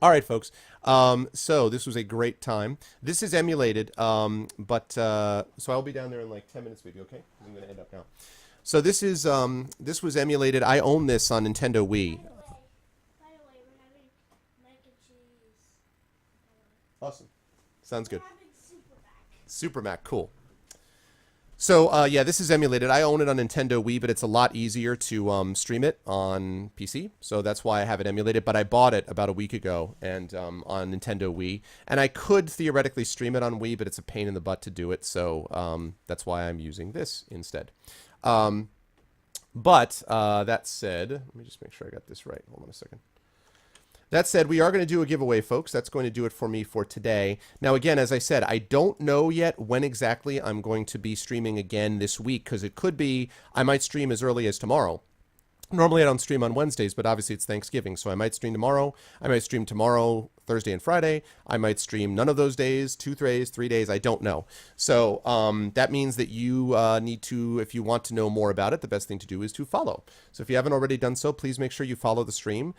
All right, folks. So this was a great time. This is emulated, so I'll be down there in like 10 minutes, baby. Okay, I'm going to end up now. So this was emulated. I own this on Nintendo Wii. By the way, we're having mac and cheese. Awesome. Sounds good. We're having Super Mac. Super Mac, cool. So, yeah, this is emulated. I own it on Nintendo Wii, but it's a lot easier to stream it on PC. So that's why I have it emulated. But I bought it about a week ago and on Nintendo Wii. And I could theoretically stream it on Wii, but it's a pain in the butt to do it. So that's why I'm using this instead. That said, let me just make sure I got this right. Hold on a second. That said, we are going to do a giveaway, folks. That's going to do it for me for today. Now, again, as I said, I don't know yet when exactly I'm going to be streaming again this week, because it could be I might stream as early as tomorrow. Normally, I don't stream on Wednesdays, but obviously it's Thanksgiving, so I might stream tomorrow. I might stream tomorrow, Thursday, and Friday. I might stream none of those days, 2 days, 3 days. I don't know. So that means that you need to, if you want to know more about it, the best thing to do is to follow. So if you haven't already done so, please make sure you follow the stream.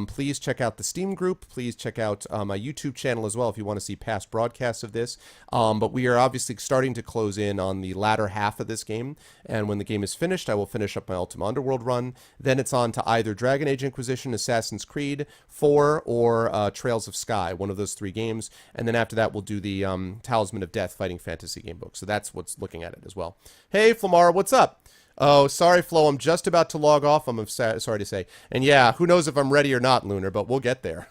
Please check out the Steam group. Please check out my YouTube channel as well if you want to see past broadcasts of this. But we are obviously starting to close in on the latter half of this game. And when the game is finished, I will finish up my Ultima Underworld run. Then it's on to either Dragon Age Inquisition, Assassin's Creed 4, or Trails of Sky, one of those 3 games. And then after that, we'll do the Talisman of Death Fighting Fantasy game book. So that's what's looking at it as well. Hey, Flamara, what's up? Oh, sorry, Flo. I'm just about to log off. I'm sorry to say. And yeah, who knows if I'm ready or not, Lunar, but we'll get there.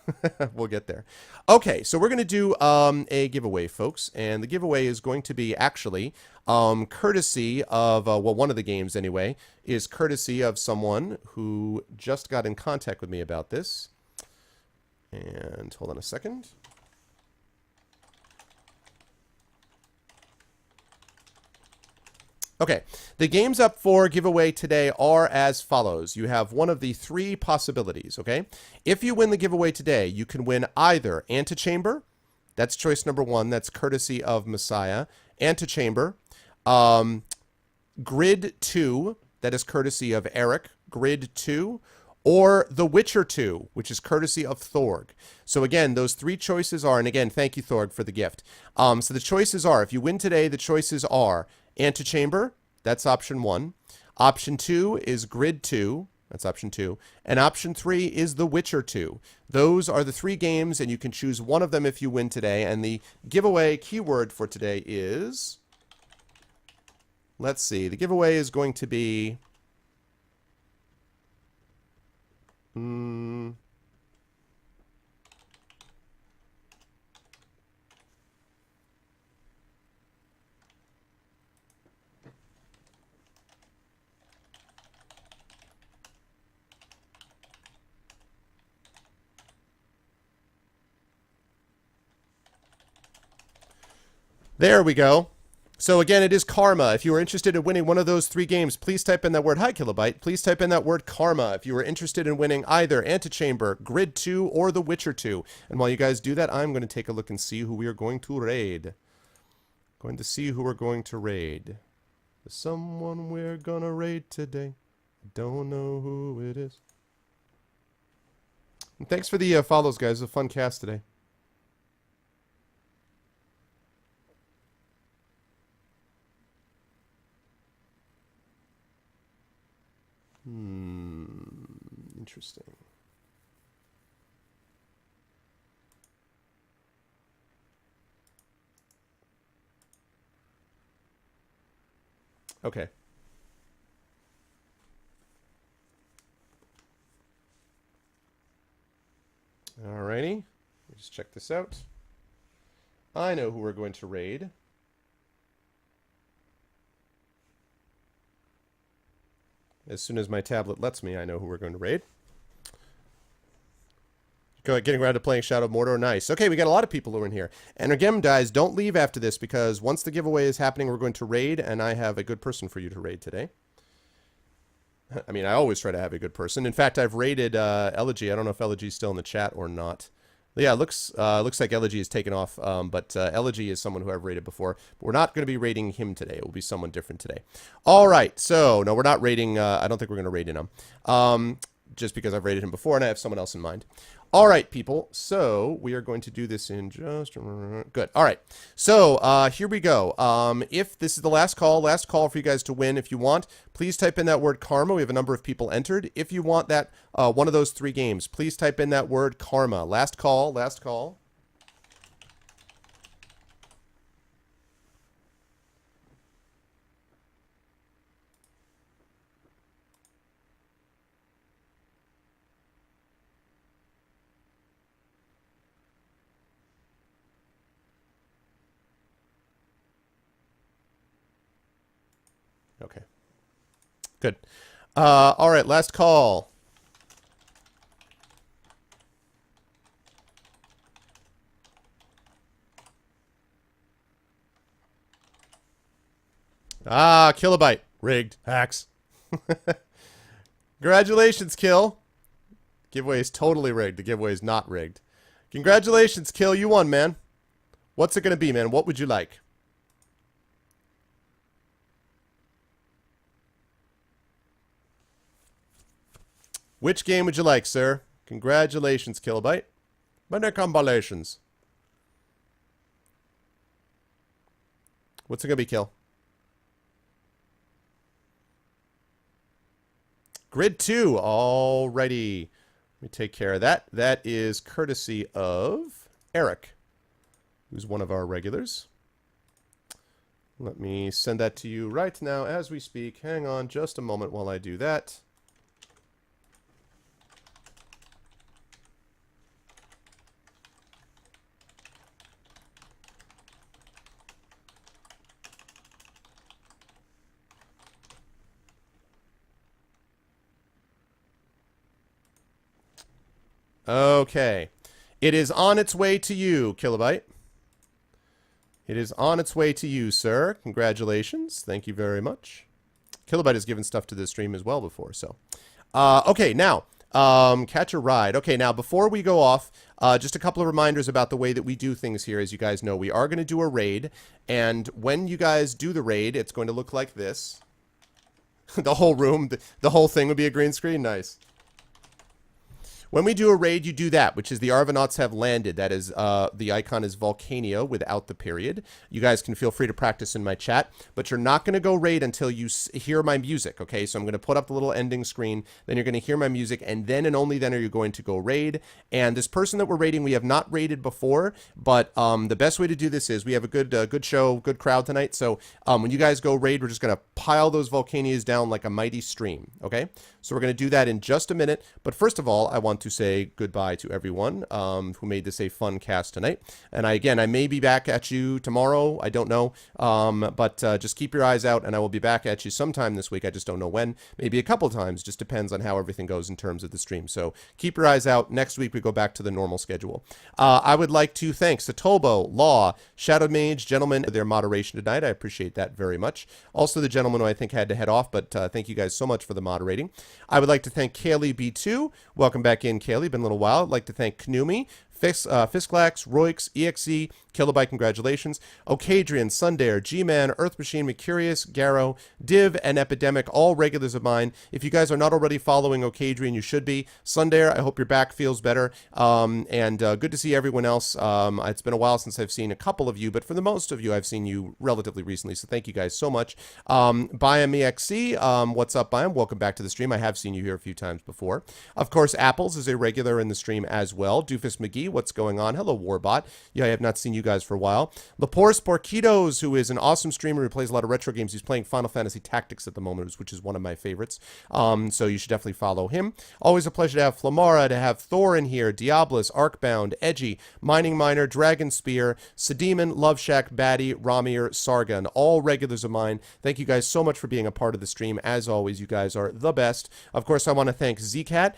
We'll get there. Okay, so we're going to do a giveaway, folks. And the giveaway is going to be actually courtesy of, well, one of the games anyway, is courtesy of someone who just got in contact with me about this. And hold on a second. Okay, the games up for giveaway today are as follows. You have one of the 3 possibilities, okay? If you win the giveaway today, you can win either Antechamber, that's choice number 1, that's courtesy of Messiah, Antechamber, Grid 2, that is courtesy of Eric, Grid 2, or The Witcher 2, which is courtesy of Thorg. So again, those 3 choices are, and again, thank you, Thorg, for the gift. So the choices are, if you win today, the choices are Antechamber, that's option 1. Option 2 is Grid 2, that's option 2. And option 3 is The Witcher 2. Those are the 3 games, and you can choose one of them if you win today. And the giveaway keyword for today is, let's see, the giveaway is going to be, there we go. So again, it is Karma. If you are interested in winning one of those 3 games, please type in that word, hi Kilobyte. Please type in that word Karma if you are interested in winning either Antechamber, Grid 2, or The Witcher 2. And while you guys do that, I'm going to take a look and see who we are going to raid. Going to see who we're going to raid. There's someone we're going to raid today. I don't know who it is. And thanks for the follows, guys. It was a fun cast today. Interesting. Okay. Alrighty. Just check this out. I know who we're going to raid. As soon as my tablet lets me, I know who we're going to raid. Getting around to playing Shadow of Mordor. Nice. Okay, we got a lot of people who are in here. And again, guys, don't leave after this, because once the giveaway is happening, we're going to raid, and I have a good person for you to raid today. I mean, I always try to have a good person. In fact, I've raided Elegy. I don't know if Elegy's still in the chat or not. Yeah, it looks like Elegy is taken off, but Elegy is someone who I've raided before. But we're not going to be raiding him today. It will be someone different today. All right, so, no, we're not raiding, I don't think we're going to raid him. Just because I've raided him before and I have someone else in mind. All right, people. So we are going to do this in just good. All right. So here we go. If this is the last call for you guys to win. If you want, please type in that word karma. We have a number of people entered. If you want that one of those 3 games, please type in that word karma. Last call. Last call. Okay. Good. All right, last call. Kilobyte. Rigged. Hacks. Congratulations, Kill. Giveaway is totally rigged. The giveaway is not rigged. Congratulations, Kill. You won, man. What's it going to be, man? What would you like? Which game would you like, sir? Congratulations, Kilobyte. Many congratulations. What's it going to be, Kill? Grid 2. Alrighty. Let me take care of that. That is courtesy of Eric, who's one of our regulars. Let me send that to you right now as we speak. Hang on just a moment while I do that. Okay. It is on its way to you, Kilobyte. It is on its way to you, sir. Congratulations. Thank you very much. Kilobyte has given stuff to this stream as well before, so. Okay, now, catch a ride. Okay, now, before we go off, just a couple of reminders about the way that we do things here. As you guys know, we are going to do a raid, and when you guys do the raid, it's going to look like this. The whole room, the whole thing would be a green screen. Nice. When we do a raid, you do that, which is the Arvanauts have landed. That is, the icon is Volcania without the period. You guys can feel free to practice in my chat, but you're not going to go raid until you hear my music, okay? So I'm going to put up the little ending screen, then you're going to hear my music, and then and only then are you going to go raid. And this person that we're raiding, we have not raided before, but the best way to do this is we have a good show, good crowd tonight. So when you guys go raid, we're just going to pile those Volcanias down like a mighty stream, okay? So we're going to do that in just a minute. But first of all, I want to say goodbye to everyone who made this a fun cast tonight. And I may be back at you tomorrow. I don't know. But just keep your eyes out, and I will be back at you sometime this week. I just don't know when. Maybe a couple times. Just depends on how everything goes in terms of the stream. So keep your eyes out. Next week, we go back to the normal schedule. I would like to thank Satobo, Law, Shadow Mage, gentlemen, for their moderation tonight. I appreciate that very much. Also, the gentleman who I think had to head off, but thank you guys so much for the moderating. I would like to thank Kaylee B2. Welcome back in, Kaylee. Been a little while. I'd like to thank Knumi, Fisklax, Roix, EXE, Kilobyte, congratulations, Ocadrian, Sundare, G-Man, Earth Machine, Mercurius, Garrow, Div, and Epidemic, all regulars of mine. If you guys are not already following Ocadrian, you should be. Sundare, I hope your back feels better, and good to see everyone else. It's been a while since I've seen a couple of you, but for the most of you, I've seen you relatively recently, so thank you guys so much. Biam EXE, what's up, Biam? Welcome back to the stream. I have seen you here a few times before. Of course, Apples is a regular in the stream as well. Doofus McGee, what's going on? Hello, Warbot. Yeah, I have not seen you guys for a while. Lepore Sporkitos, who is an awesome streamer who plays a lot of retro games. He's playing Final Fantasy Tactics at the moment, which is one of my favorites. So you should definitely follow him. Always a pleasure to have Flamara, to have Thor in here, Diabolus, Arcbound, Edgy, Mining Miner, Dragon Spear, Sedemon, Love Shack, Batty, Ramir, Sargon, all regulars of mine. Thank you guys so much for being a part of the stream. As always, you guys are the best. Of course, I want to thank Zcat,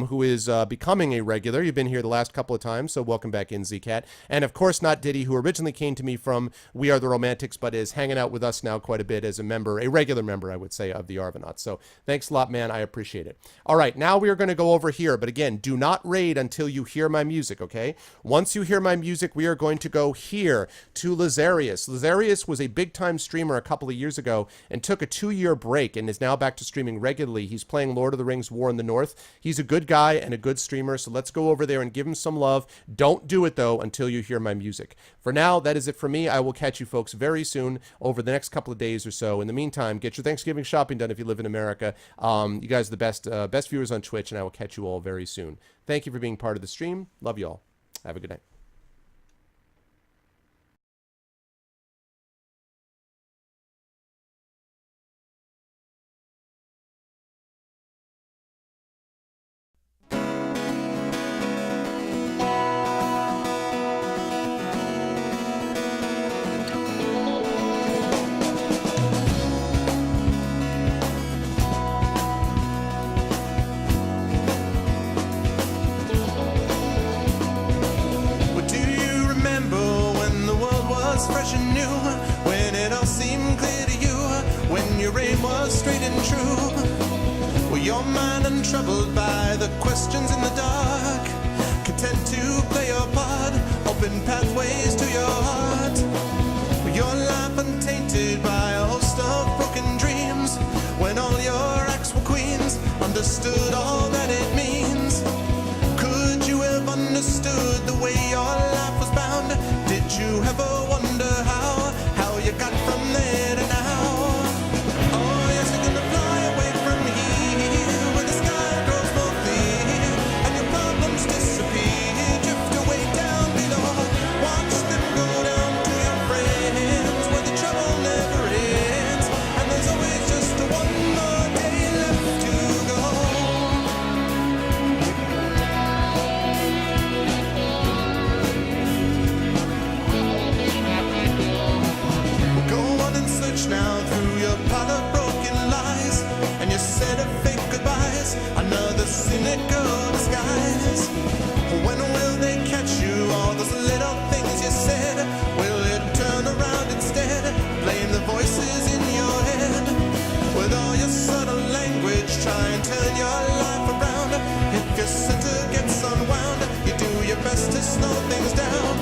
who is becoming a regular. You've been here the last couple of times. time, so welcome back in, Z-Cat. And of course, not Diddy, who originally came to me from We Are the Romantics, but is hanging out with us now quite a bit as a member, a regular member, I would say, of the Arvanauts. So thanks a lot, man. I appreciate it. All right, now we are going to go over here, but again, do not raid until you hear my music, okay? Once you hear my music, we are going to go here to Lazarius. Lazarius was a big-time streamer a couple of years ago and took a 2-year break and is now back to streaming regularly. He's playing Lord of the Rings War in the North. He's a good guy and a good streamer, so let's go over there and give him some love. Don't do it, though, until you hear my music. For now, that is it for me. I will catch you folks very soon over the next couple of days or so. In the meantime, get your Thanksgiving shopping done if you live in America. You guys are the best viewers on Twitch, and I will catch you all very soon. Thank you for being part of the stream. Love you all. Have a good night. Fresh and new, when it all seemed clear to you, when your aim was straight and true. Were your mind untroubled by the questions in the dark, content to play your part, open pathways to your heart? Were your life untainted by a host of broken dreams, when all your acts were queens, understood all that it means? Could you have understood the way your life was bound? Did you ever wonder how you got from there to now? Oh, yes, you're gonna fly away from here, where the sky grows more clear, and your problems disappear, drift away down below. Watch them go down to your friends, where the trouble never ends, and there's always just one more day left to go. Search now through your pile of broken lies and your set of fake goodbyes, another cynical disguise. When will they catch you? All those little things you said, will it turn around instead? Blame the voices in your head. With all your subtle language, try and turn your life around. If your center gets unwound, you do your best to slow things down.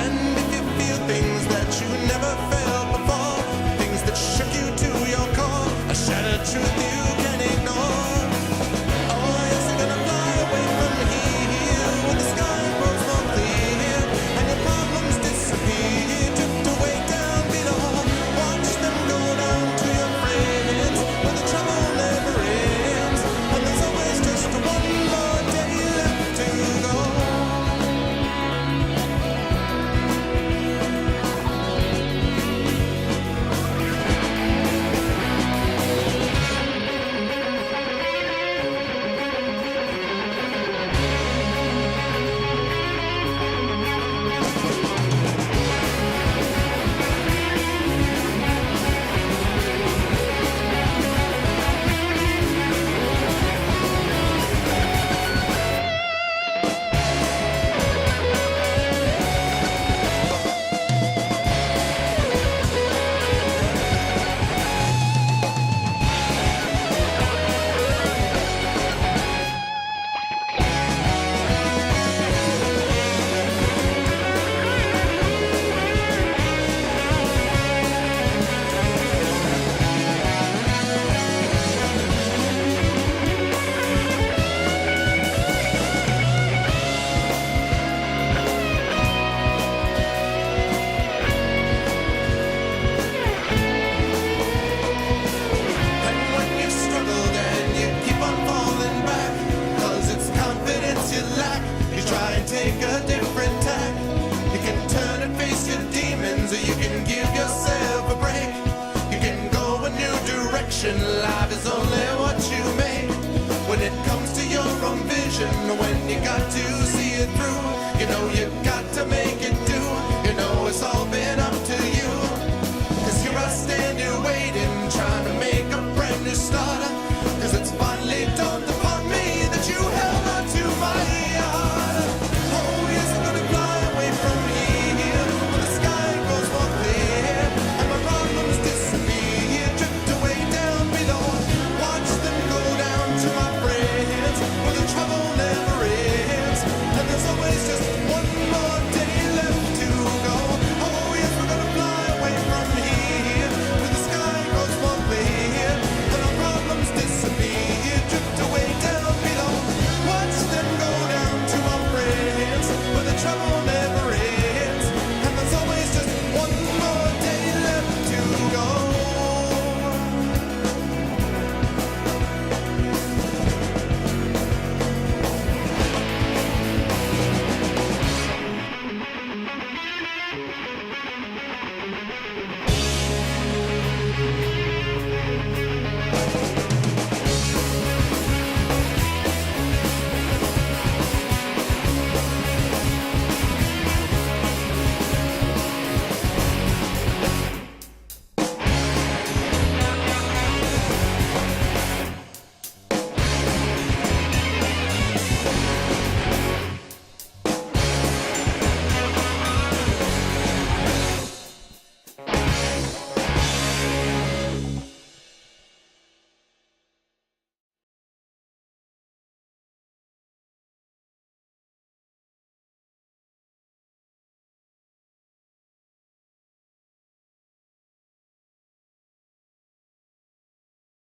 And if you feel things that you never felt before, things that shook you to your core, a shattered truth you can ignore. Oh, yes, you're gonna fly away from here, where the sky grows more clear, and your problems disappear, drift away down below. Watch them go down to your friends, where the trouble never ends, and there's always just one more day left to go. Life is only what you make. When it comes to your own vision, when you got to